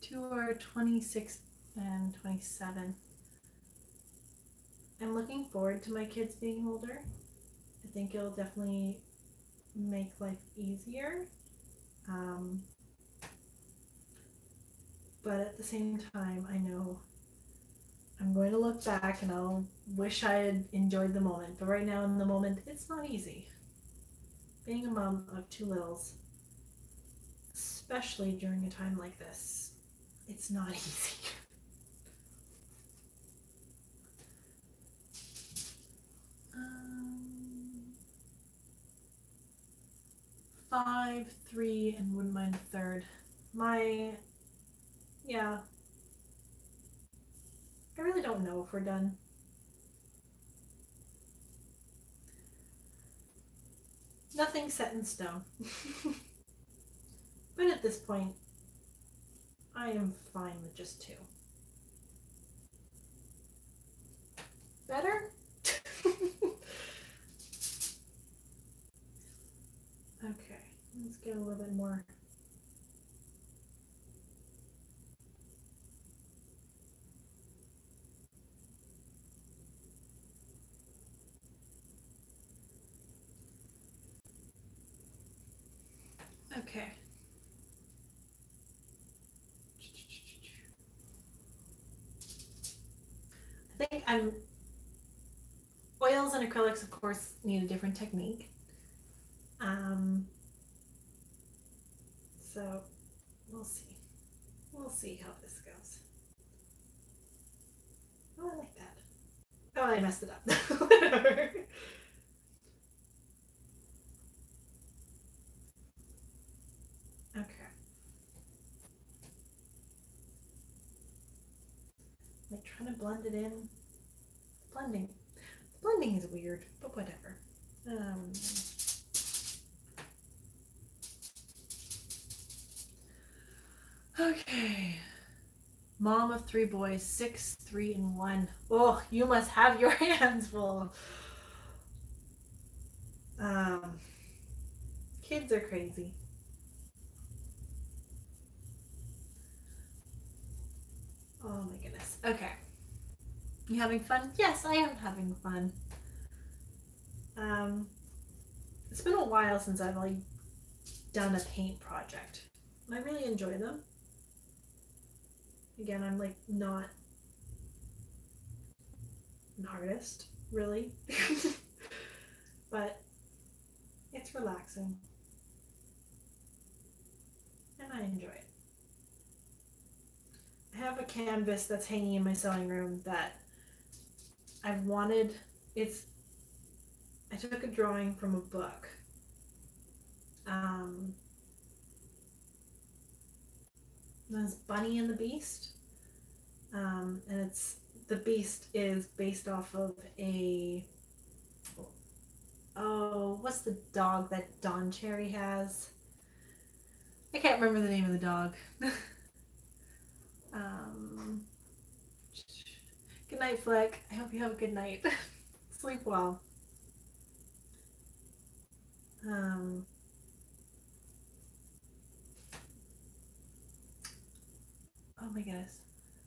2 are 26 and 27. I'm looking forward to my kids being older. I think it'll definitely make life easier. But at the same time, I know I'm going to look back and I'll wish I had enjoyed the moment. But right now in the moment, it's not easy. Being a mom of 2 littles, especially during a time like this, it's not easy. 5, 3, and wouldn't mind a third. Yeah. I really don't know if we're done. Nothing set in stone. But at this point, I am fine with just 2. Better? Okay, let's get a little bit more. Okay. I think oils and acrylics, of course, need a different technique. So we'll see. We'll see how this goes. Oh, I like that. Oh, I messed it up. Whatever. Okay. I'm trying to blend it in. Blending is weird, but whatever. Okay. Mom of 3 boys, 6, 3, and 1. Oh, you must have your hands full. Kids are crazy. Oh my goodness. Okay. You having fun? Yes, I am having fun. It's been a while since I've like done a paint project. I really enjoy them. Again, I'm like not an artist, really. But it's relaxing. And I enjoy it. I have a canvas that's hanging in my sewing room that I've wanted. I took a drawing from a book. There's Bunny and the Beast. And the Beast is based off of what's the dog that Don Cherry has? I can't remember the name of the dog. Good night, Fleck. I hope you have a good night. Sleep well. Oh my goodness.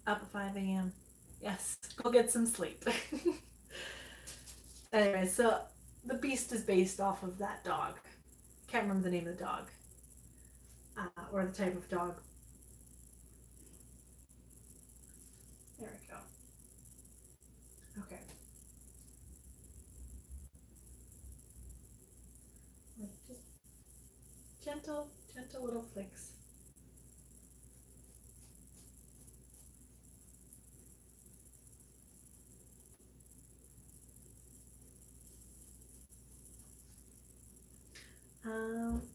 Up at 5 a.m. Yes, go get some sleep. Anyway, so the Beast is based off of that dog. Can't remember the name of the dog. Or the type of dog. There we go. Okay. Just gentle little flicks.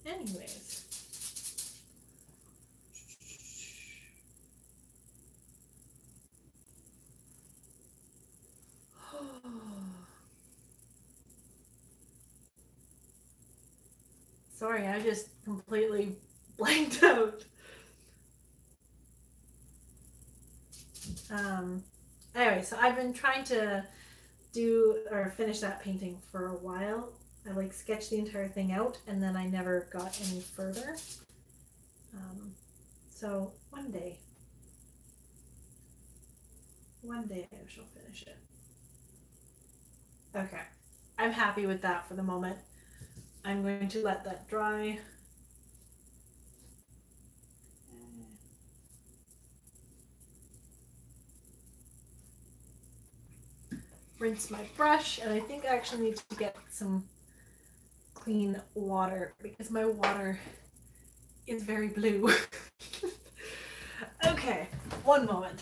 Anyways. Sorry, I just completely blanked out. Anyway, so I've been trying to finish that painting for a while. I like sketched the entire thing out and then I never got any further. So one day I shall finish it. Okay, I'm happy with that for the moment. I'm going to let that dry. Rinse my brush, and I think I actually need to get some clean water because my water is very blue. Okay, one moment.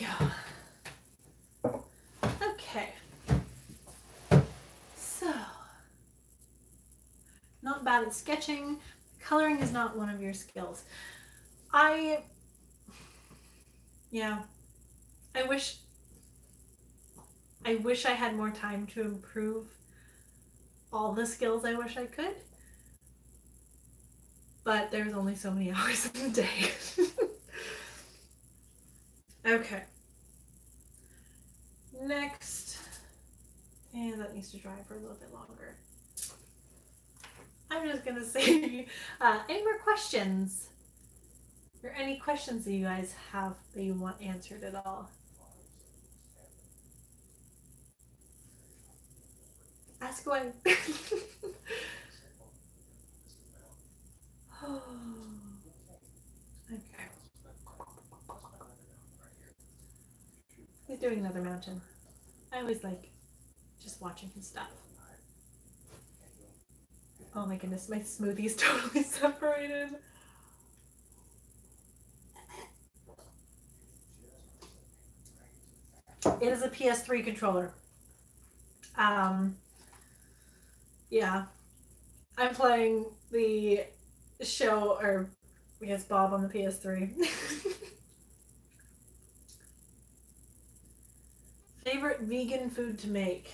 go. Okay. So, not bad at sketching. Coloring is not one of your skills. Yeah. I wish I had more time to improve all the skills I wish I could. But there's only so many hours in the day. Okay. Next. And that needs to dry for a little bit longer. I'm just gonna say, any more questions? Or any questions that you guys have that you want answered at all? Ask away. Okay. He's doing another mountain. I always like just watching his stuff. Oh my goodness, my smoothie's totally separated. It is a PS3 controller. Yeah. I'm playing the show, or I guess Bob on the PS3. Favorite vegan food to make?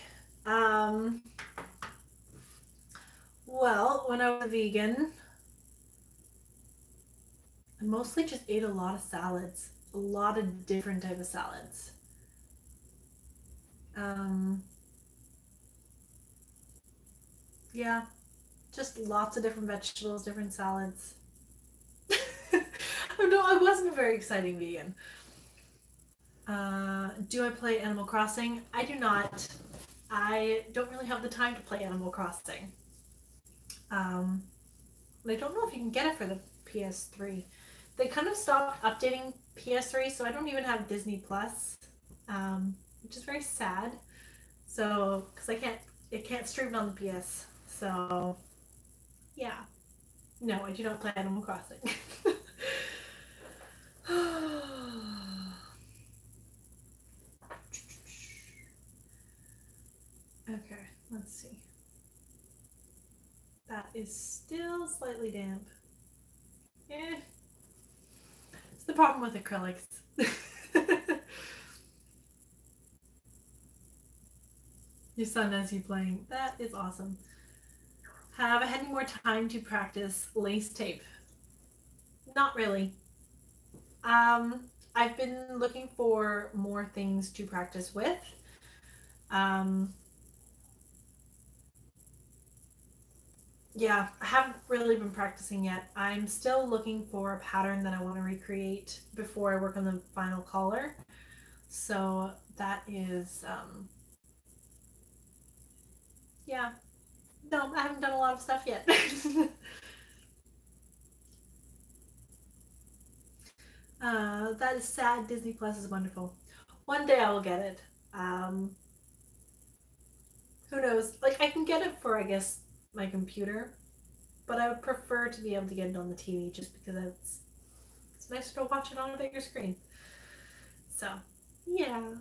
Well, when I was a vegan, I mostly just ate a lot of salads. A lot of different type of salads. Yeah, just lots of different vegetables, different salads. No, I wasn't a very exciting vegan. Do I play Animal Crossing? I do not. I don't really have the time to play Animal Crossing. I don't know if you can get it for the PS3. They kind of stopped updating PS3, so I don't even have Disney Plus, which is very sad. So, because it can't stream on the PS. So, yeah. No, I do not play Animal Crossing. Okay, let's see. That is still slightly damp. It's the problem with acrylics. Your son has you playing. That is awesome. Have I had any more time to practice lace tape? Not really. I've been looking for more things to practice with. Yeah, I haven't really been practicing yet. I'm still looking for a pattern that I want to recreate before I work on the final collar. So that is, yeah. No, I haven't done a lot of stuff yet. That is sad. Disney Plus is wonderful. One day I will get it. Who knows? Like, I can get it for, I guess, my computer, but I would prefer to be able to get it on the TV just because it's nice to watch it on a bigger screen. So, yeah.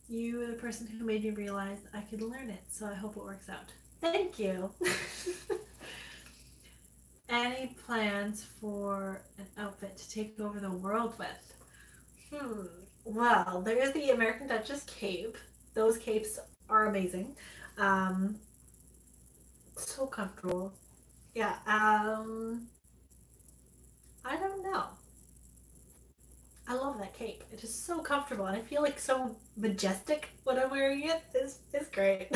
You were the person who made me realize I could learn it, so I hope it works out. Thank you. Any plans for an outfit to take over the world with? Well, there is the American Duchess cape. Those capes are amazing. So comfortable. Yeah, I don't know. I love that cape. It is so comfortable and I feel like so majestic when I'm wearing it. It's great.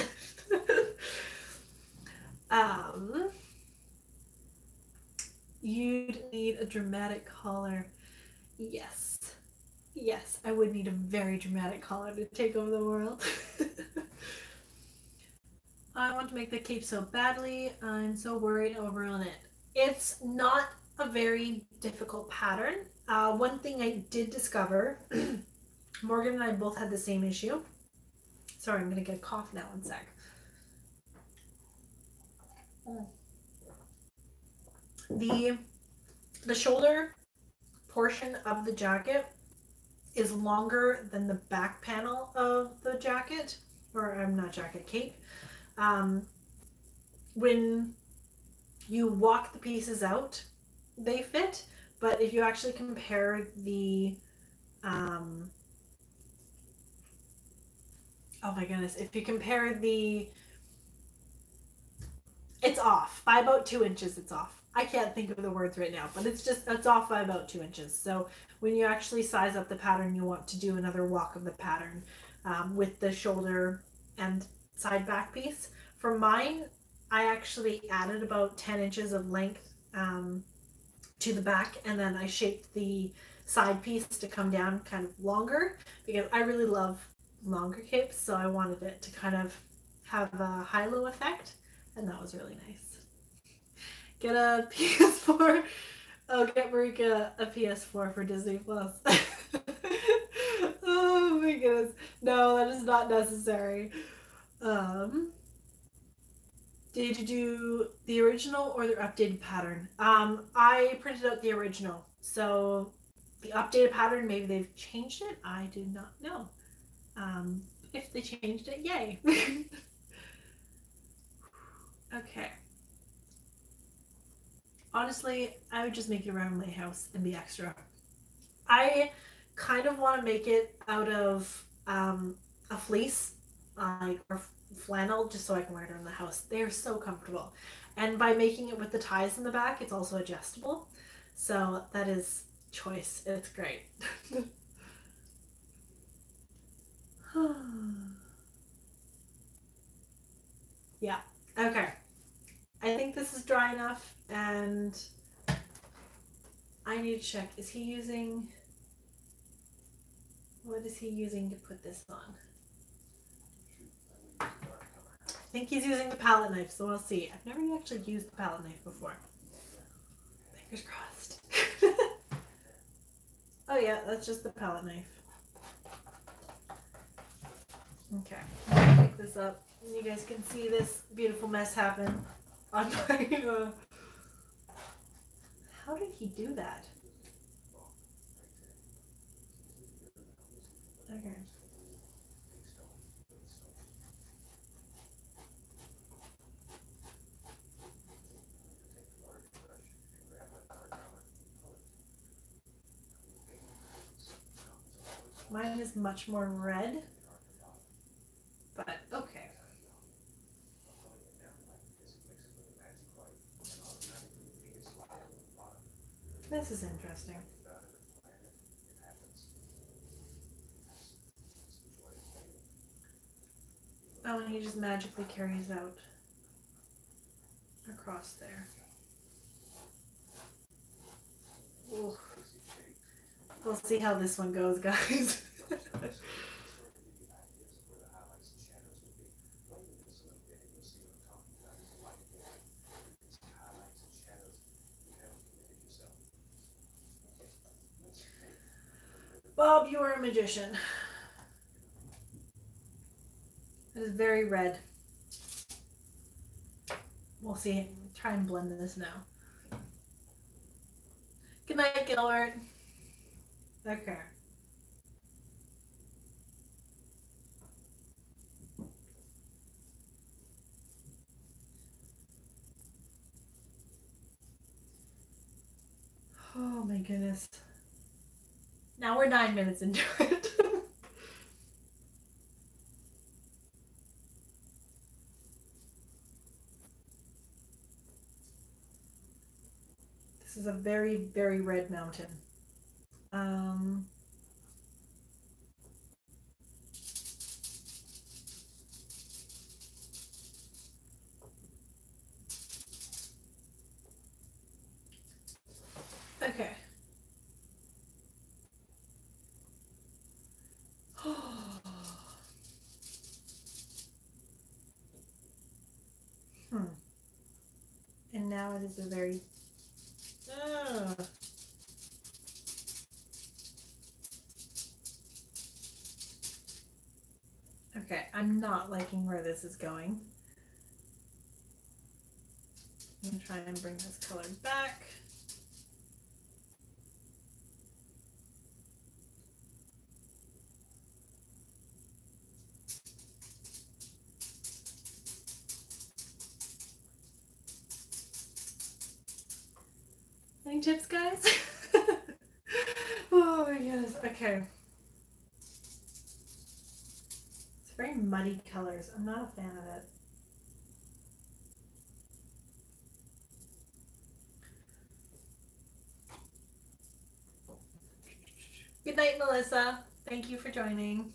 You'd need a dramatic collar. Yes. Yes, I would need a very dramatic collar to take over the world. I want to make the cape so badly. I'm so worried I'll ruin it. It's not a very difficult pattern. One thing I did discover, Morgan and I both had the same issue. Sorry, I'm going to get a cough now, one sec. The shoulder portion of the jacket is longer than the back panel of the jacket, or I'm not jacket, cape. When you walk the pieces out, they fit, but if you actually compare the oh my goodness, if you compare the, it's off by about 2 inches. It's off. I can't think of the words right now, but it's off by about 2 inches. So when you actually size up the pattern, you want to do another walk of the pattern with the shoulder and side back piece. For mine, I actually added about 10 inches of length to the back, and then I shaped the side piece to come down kind of longer because I really love longer capes, so I wanted it to kind of have a high-low effect, and that was really nice. Get a PS4. Oh, get Marika a PS4 for Disney Plus. Oh my goodness. No, that is not necessary. Did you do the original or the updated pattern? I printed out the original. So the updated pattern, maybe they've changed it. I do not know. If they changed it, yay. Okay. Honestly, I would just make it around my house and be extra. I kind of want to make it out of a fleece, or flannel, just so I can wear it around the house. They are so comfortable. And by making it with the ties in the back, it's also adjustable. So that is choice. It's great. Yeah. Okay. I think this is dry enough, and I need to check. Is he using... What is he using to put this on? I think he's using the palette knife, so we'll see. I've never actually used the palette knife before. Fingers crossed. Oh yeah, that's just the palette knife. Okay, I'm gonna pick this up, and you guys can see this beautiful mess happen on my... How did he do that? Okay. Mine is much more red, but okay. This is interesting. Oh, and he just magically carries out across there. Ooh. We'll see how this one goes, guys. Bob, you are a magician. It is very red. We'll see. Try and blend this now. Good night, Gilbert. Okay. Oh my goodness. Now we're 9 minutes into it. This is a very, very red mountain. Okay. And now it is a very... Okay, I'm not liking where this is going. I'm going to try and bring this color back. tips, guys? Oh my goodness. Okay. It's very muddy colors. I'm not a fan of it. Good night, Melissa. Thank you for joining.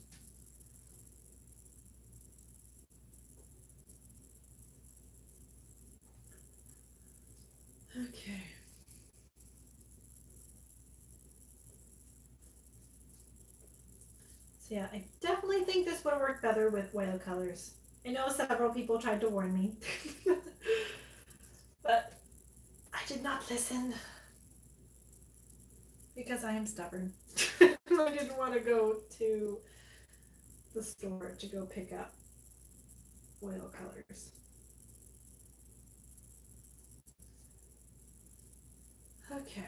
Okay. So yeah, I definitely think this would work better with oil colors. I know several people tried to warn me, but I did not listen because I am stubborn. I didn't want to go to the store to go pick up oil colors. Okay.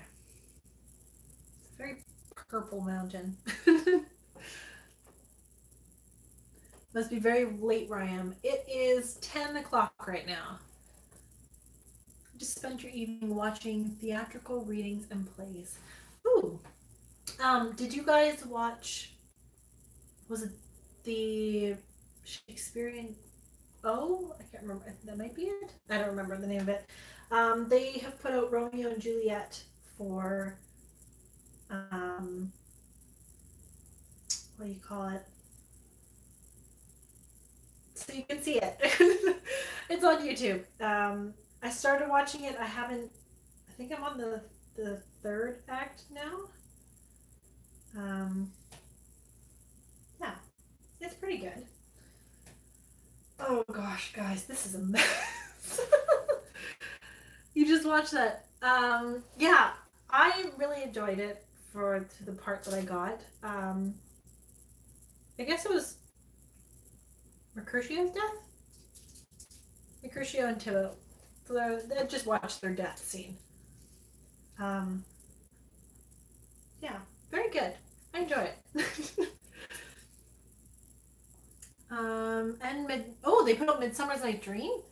It's a very purple mountain. Must be very late where I am. It is 10 o'clock right now. Just spent your evening watching theatrical readings and plays. Ooh. Did you guys watch, was it the Shakespearean, oh, I can't remember, that might be it? I don't remember the name of it. They have put out Romeo and Juliet for, what do you call it? So you can see it. It's on YouTube. I started watching it. I think I'm on the third act now. Yeah, it's pretty good. Oh gosh, guys, this is a mess. You just watched that. Yeah, I really enjoyed it to the part that I got. I guess it was Mercutio's death? Mercutio and Tybalt. So they just watched their death scene. Yeah, very good. I enjoy it. And they put out Midsummer's Night Dream.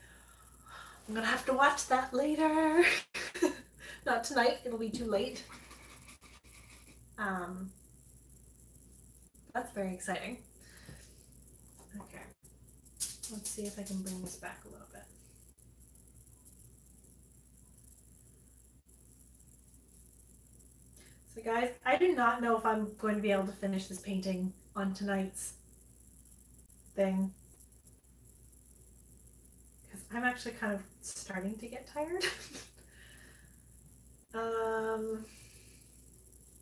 I'm gonna have to watch that later. Not tonight, it'll be too late. That's very exciting. Okay. Let's see if I can bring this back a little bit. So guys, I do not know if I'm going to be able to finish this painting on tonight's thing. Because I'm actually kind of starting to get tired.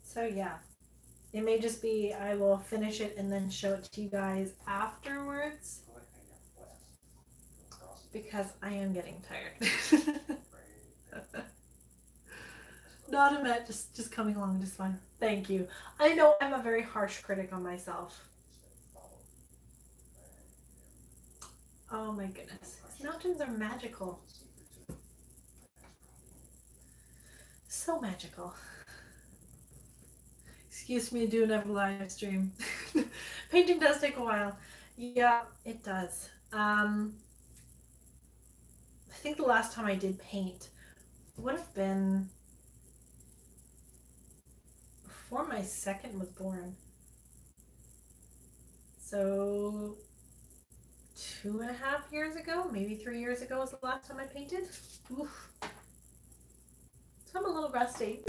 So yeah, it may just be I will finish it and then show it to you guys afterwards. Because I am getting tired. Not a met, just coming along just fine. Thank you. I know I'm a very harsh critic on myself. Oh my goodness. These mountains are magical. So magical. Excuse me to do another live stream. Painting does take a while. Yeah, it does. I think the last time I did paint would have been before my second was born. So 2.5 years ago, maybe 3 years ago was the last time I painted. Oof. So I'm a little rusty.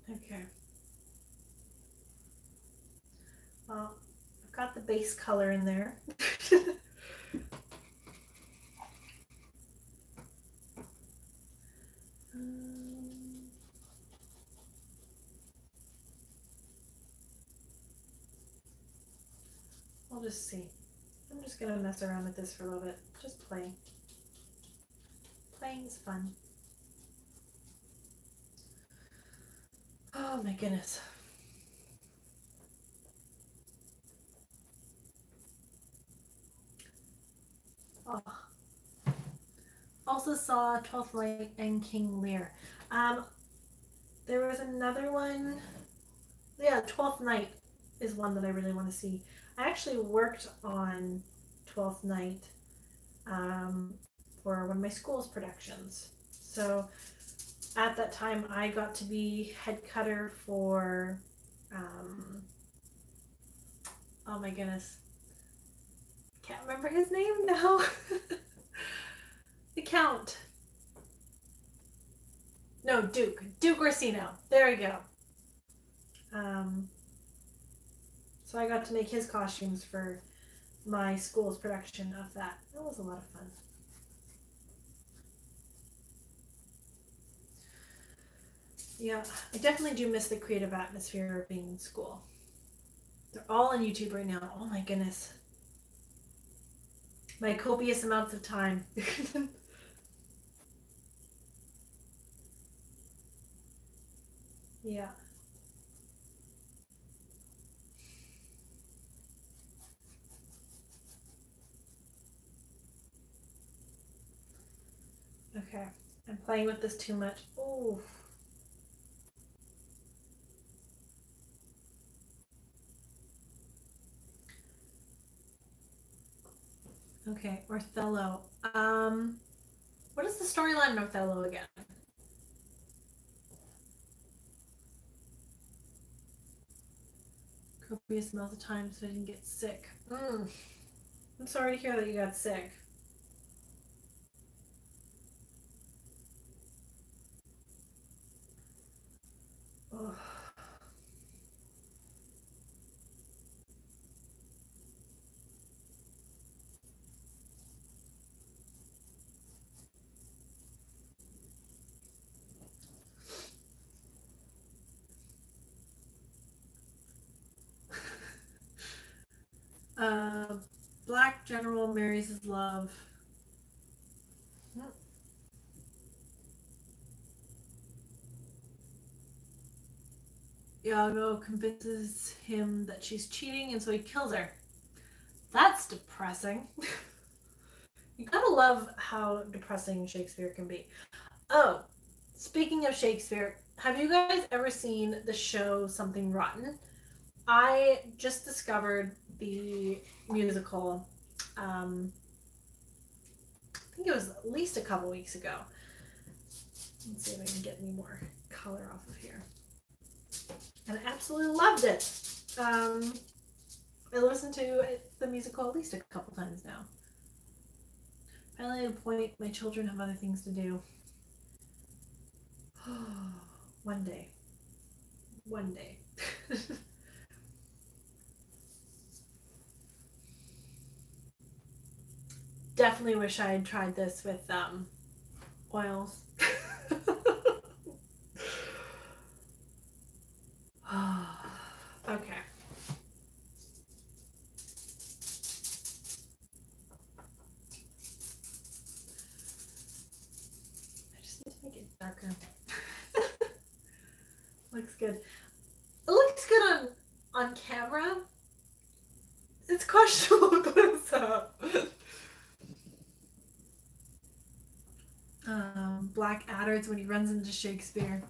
Okay. Well, I've got the base color in there. I'll just see. I'm just gonna mess around with this for a little bit. Just play. Playing's fun. Oh my goodness. Oh. Also saw 12th Night and King Lear. There was another one. Yeah, 12th Night is one that I really want to see. I actually worked on 12th Night for one of my school's productions. So at that time, I got to be head cutter for, oh my goodness, can't remember his name now. The Count. No, Duke Orsino. There we go. So I got to make his costumes for my school's production of that. That was a lot of fun. Yeah, I definitely do miss the creative atmosphere of being in school. They're all on YouTube right now. Oh my goodness. My copious amounts of time. Yeah. Okay. I'm playing with this too much. Oh. Okay, Othello. What is the storyline of Othello again? Copious amounts of time so I didn't get sick. I'm sorry to hear that you got sick. Oh. Black general marries his love. Iago convinces him that she's cheating, and so he kills her. That's depressing. You gotta love how depressing Shakespeare can be. Oh, speaking of Shakespeare, have you guys ever seen the show Something Rotten? I just discovered the musical, I think it was at least a couple weeks ago. Let's see if I can get any more color off of here. And I absolutely loved it. I listened to the musical at least a couple times now. Finally, at a point, my children have other things to do. One day. One day. Definitely wish I had tried this with oils. Okay. I just need to make it darker. Looks good. It looks good on camera. It's questionable close up. Black Adders when he runs into Shakespeare.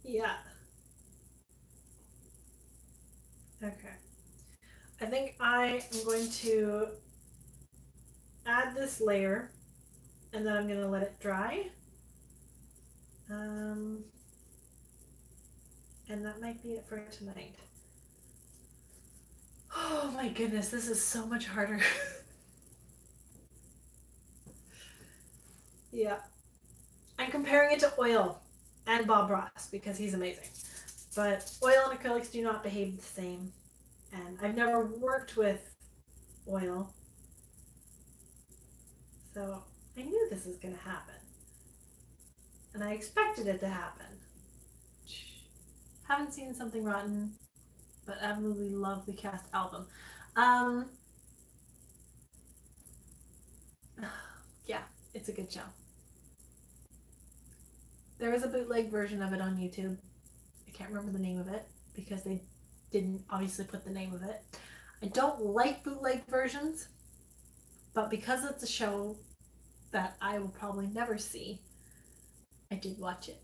Yeah. Okay. I think I am going to add this layer and then I'm going to let it dry. And that might be it for tonight. Oh my goodness, this is so much harder. Yeah. I'm comparing it to oil and Bob Ross because he's amazing. But oil and acrylics do not behave the same. And I've never worked with oil. So I knew this was going to happen. And I expected it to happen. Haven't seen Something Rotten, but absolutely love the cast album. Yeah, it's a good show. There is a bootleg version of it on YouTube. I can't remember the name of it because they didn't obviously put the name of it. I don't like bootleg versions, but because it's a show that I will probably never see, I did watch it.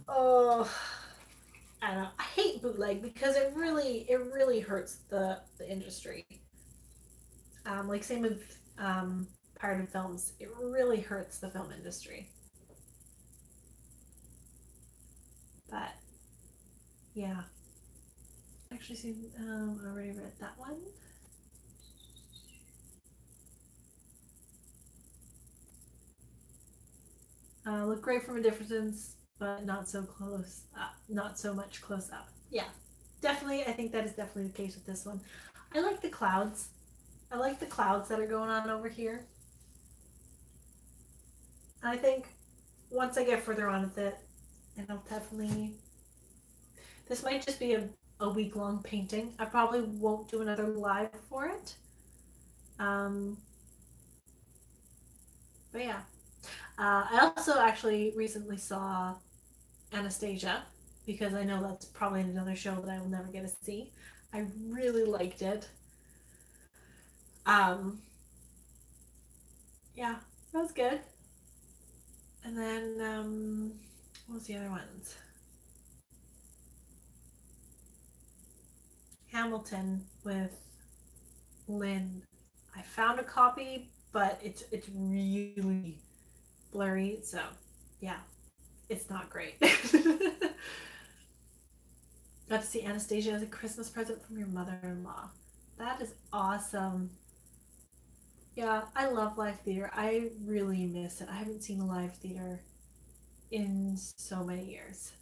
Oh, I don't know. I hate bootleg because it really hurts the industry. Like same with pirated films. It really hurts the film industry. But yeah, actually, see, I already read that one. Look great from a distance, but not so close. Not so much close up. Yeah, definitely. I think that is definitely the case with this one. I like the clouds. I like the clouds that are going on over here. I think once I get further on with it, it'll definitely. This might just be a week-long painting. I probably won't do another live for it. But yeah. I also actually recently saw Anastasia because I know that's probably another show that I will never get to see. I really liked it. Yeah, that was good. And then what was the other ones? Hamilton with Lynn. I found a copy, but it's really blurry, so yeah, it's not great. Got to see Anastasia as a Christmas present from your mother-in-law. That is awesome. Yeah, I love live theater. I really miss it. I haven't seen a live theater in so many years.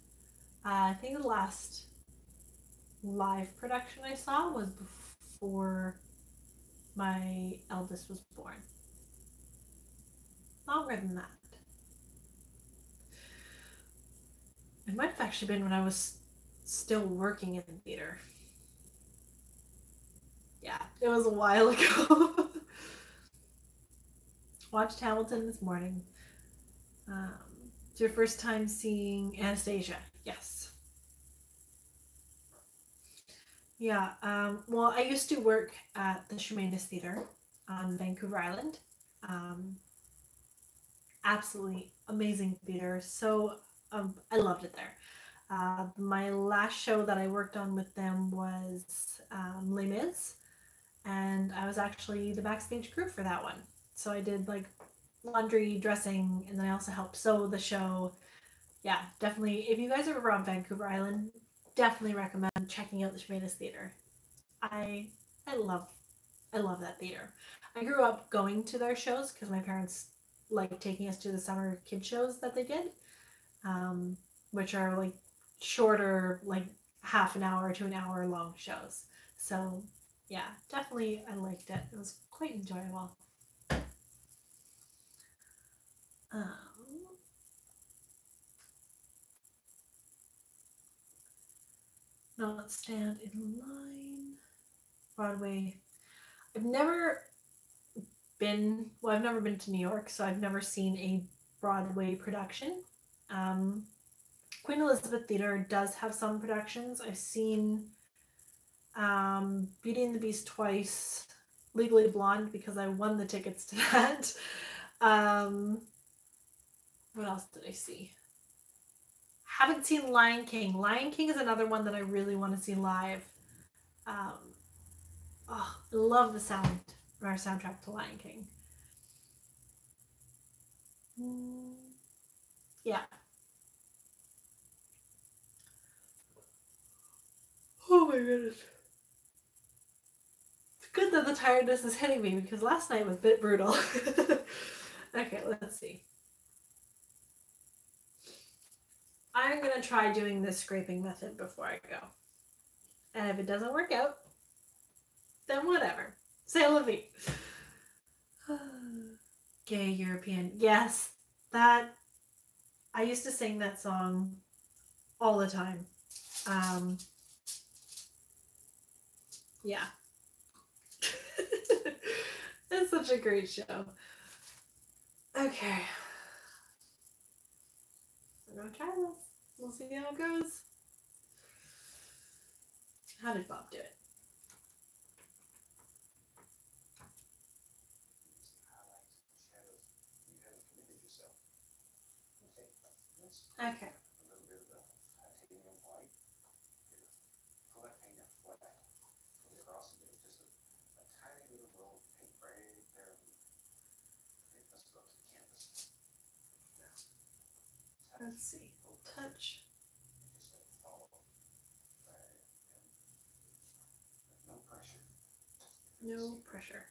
I think the last live production I saw was before my eldest was born. Longer than that. It might have actually been when I was still working in the theater. Yeah, it was a while ago. Watched Hamilton this morning. It's your first time seeing Anastasia? Yes. Yeah, well, I used to work at the Shemanis Theatre on Vancouver Island. Absolutely amazing theater. So I loved it there. My last show that I worked on with them was Les Mis, and I was actually the backstage crew for that one. So I did like laundry, dressing, and then I also helped sew the show. Yeah, definitely. If you guys are ever on Vancouver Island, definitely recommend checking out the Shemanis Theatre. I I love that theater. I grew up going to their shows because my parents like taking us to the summer kid shows that they did, which are like shorter, like half an hour to an hour long shows. So yeah, definitely I liked it. It was quite enjoyable. Um, Not stand in line. Broadway. I've never I've never been to New York, so I've never seen a Broadway production. Queen Elizabeth Theatre does have some productions. I've seen Beauty and the Beast twice, Legally Blonde because I won the tickets to that. What else did I see? Haven't seen Lion King. Lion King is another one that I really want to see live. I love the soundtrack to Lion King. Yeah. Oh my goodness. It's good that the tiredness is hitting me because last night was a bit brutal. Okay, let's see. I'm going to try doing this scraping method before I go. And if it doesn't work out, then whatever. C'est la vie. Gay European. Yes, that. I used to sing that song all the time. Yeah. It's such a great show. Okay. I'm gonna try this. We'll see how it goes. How did Bob do it? Okay. Let's see. Touch. No pressure.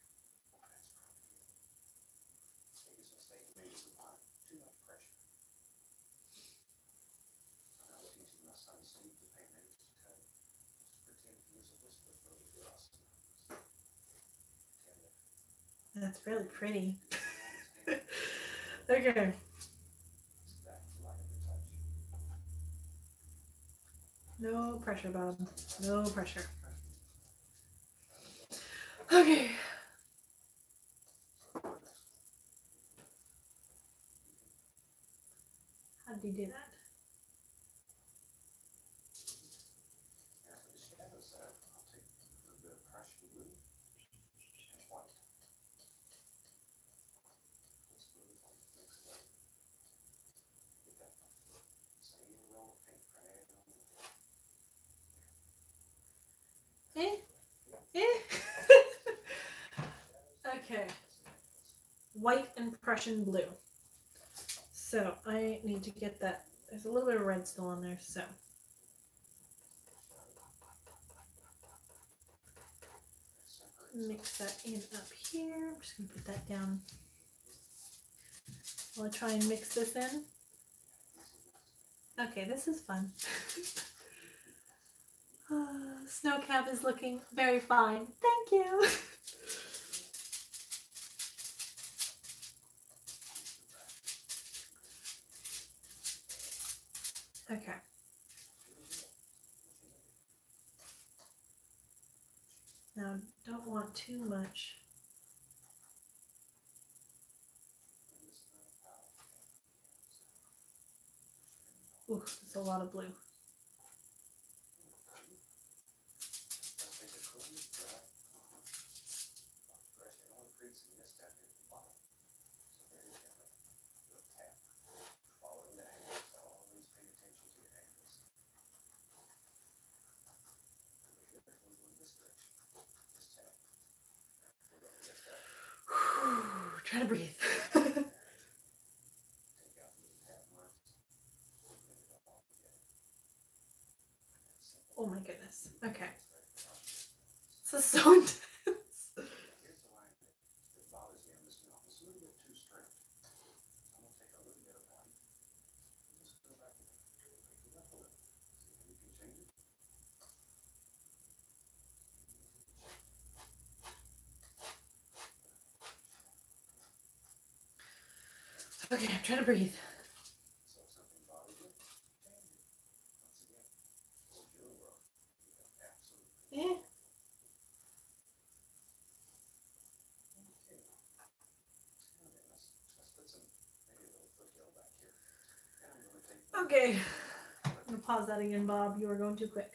That's really pretty. Okay. No pressure, Bob. No pressure. Okay. How did you do that? Okay. White and Prussian blue. So I need to get that. There's a little bit of red still on there, so. Mix that in up here. I'm just going to put that down. I'll try and mix this in. Okay, this is fun. Snow cap is looking very fine. Thank you. Okay. Now, don't want too much. Ooh, that's a lot of blue. Try to breathe. Oh my goodness. Okay. This is so intense. Okay, I'm trying to breathe. Yeah. Okay. I'm going to pause that again, Bob. You are going too quick.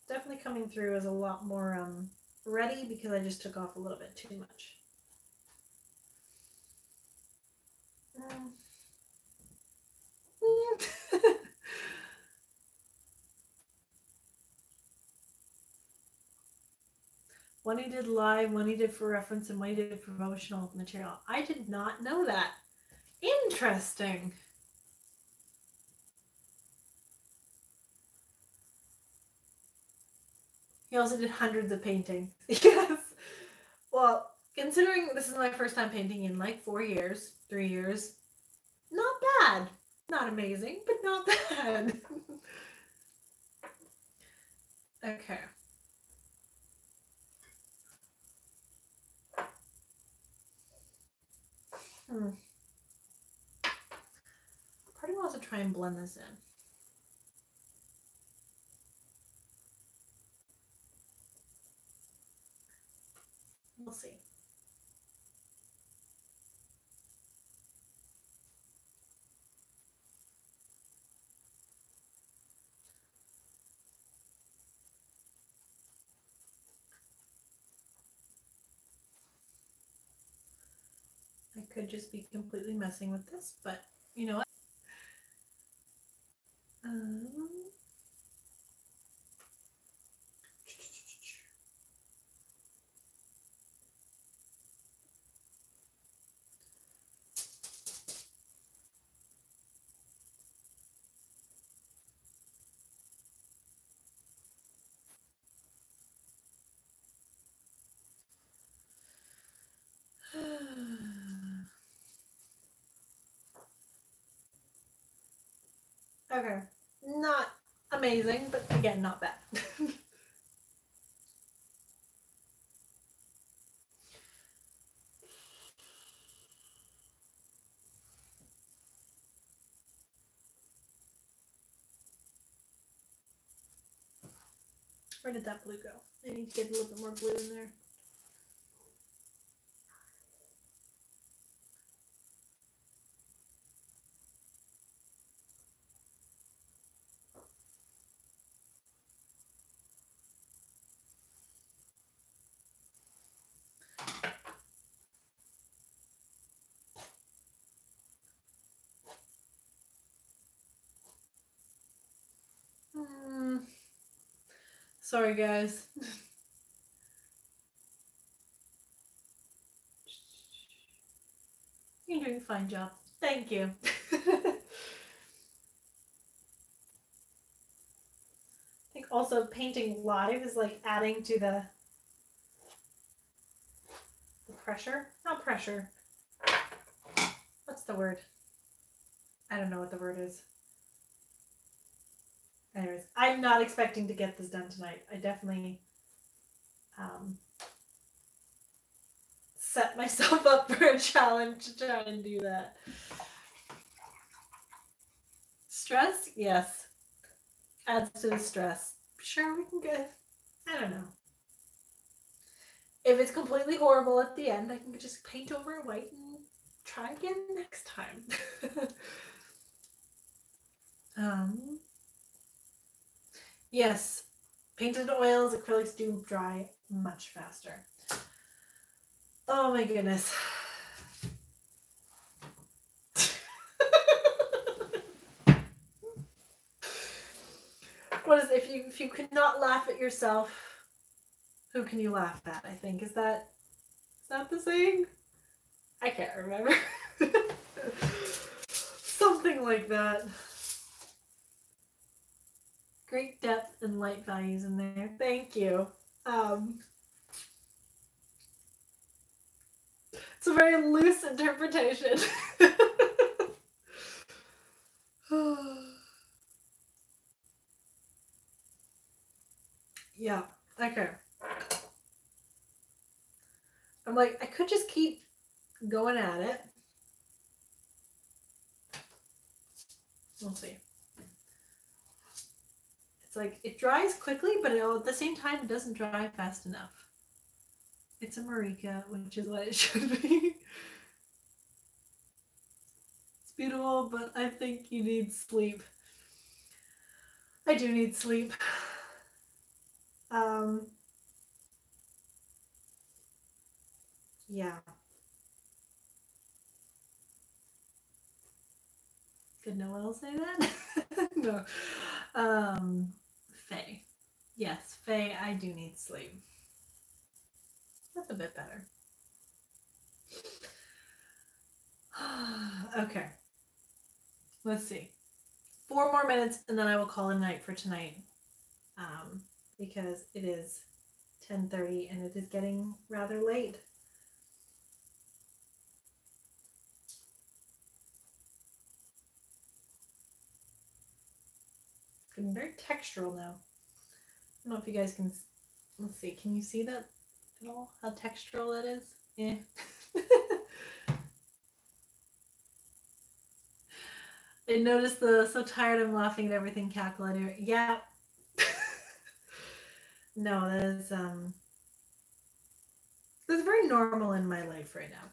Definitely coming through as a lot more ready because I just took off a little bit too much. One he did live, one he did for reference, and one he did for promotional material. I did not know that. Interesting. He also did hundreds of paintings. Yes. Well, considering this is my first time painting in like 4 years, 3 years, not bad. Not amazing, but not bad. Okay. Part of me wants to try and blend this in. We'll see. I could just be completely messing with this, but you know what? Okay. Not amazing, but again, not bad. Where did that blue go? I need to get a little bit more blue in there. Sorry, guys. You're doing a fine job. Thank you. I think also painting live is like adding to the pressure. Not pressure. What's the word? I don't know what the word is. Anyways, I'm not expecting to get this done tonight. I definitely set myself up for a challenge to try and do that. Stress? Yes. Adds to the stress. Sure, we can get, I don't know. If it's completely horrible at the end, I can just paint over it white and try again next time. Yes, painted oils, acrylics do dry much faster. Oh my goodness. What is if you could not laugh at yourself, who can you laugh at? I think is that the saying? I can't remember. Something like that. Great depth and light values in there. Thank you. It's a very loose interpretation. Yeah, okay. I'm like, I could just keep going at it. We'll see. It's like, it dries quickly, but at the same time, it doesn't dry fast enough. It's a Marika, which is what it should be. It's beautiful, but I think you need sleep. I do need sleep. Yeah. Did no one else say that? No. Faye. Yes, Faye, I do need sleep. That's a bit better. Okay. Let's see. 4 more minutes and then I will call it a night for tonight. Because it is 10:30 and it is getting rather late. It's getting very textural now. I don't know if you guys can, let's see, can you see that at all? How textural that is? Yeah. I noticed the so tired I'm laughing at everything cackle anyway. Yeah. No, that's very normal in my life right now.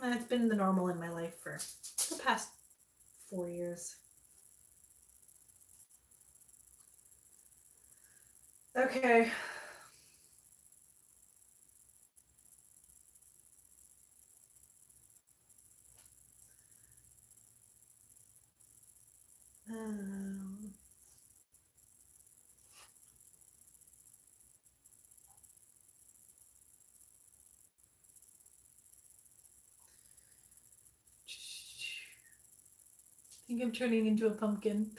And it's been the normal in my life for the past 4 years. Okay. I think I'm turning into a pumpkin.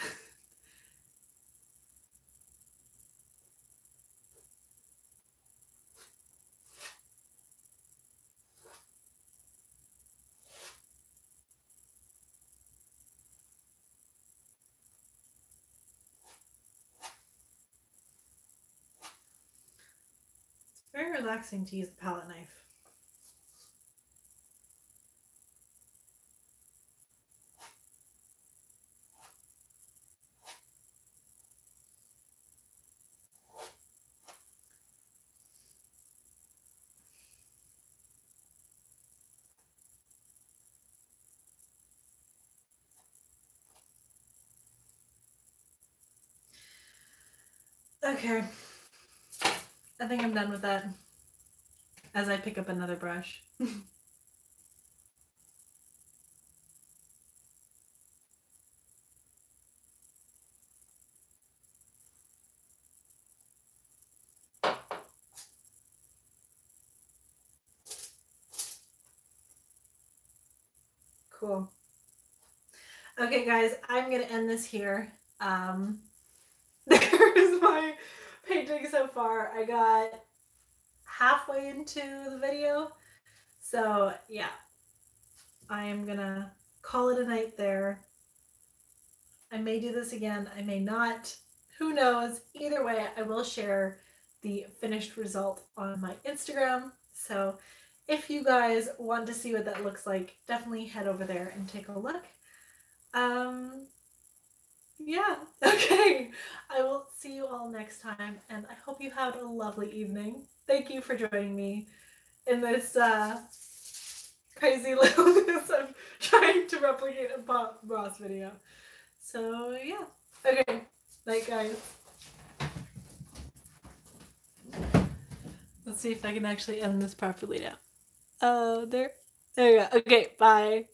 relaxing to use the palette knife. Okay, I think I'm done with that as I pick up another brush. Cool. Okay, guys, I'm gonna end this here. There's my painting so far. I got halfway into the video, so yeah, I am gonna call it a night there. I may do this again, I may not, who knows. Either way, I will share the finished result on my Instagram, so if you guys want to see what that looks like, definitely head over there and take a look. Yeah, okay. I will see you all next time, and I hope you have a lovely evening. Thank you for joining me in this crazy little of trying to replicate a Bob Ross video. So yeah, okay, night guys. Let's see if I can actually end this properly now. Oh, there you go. Okay, bye.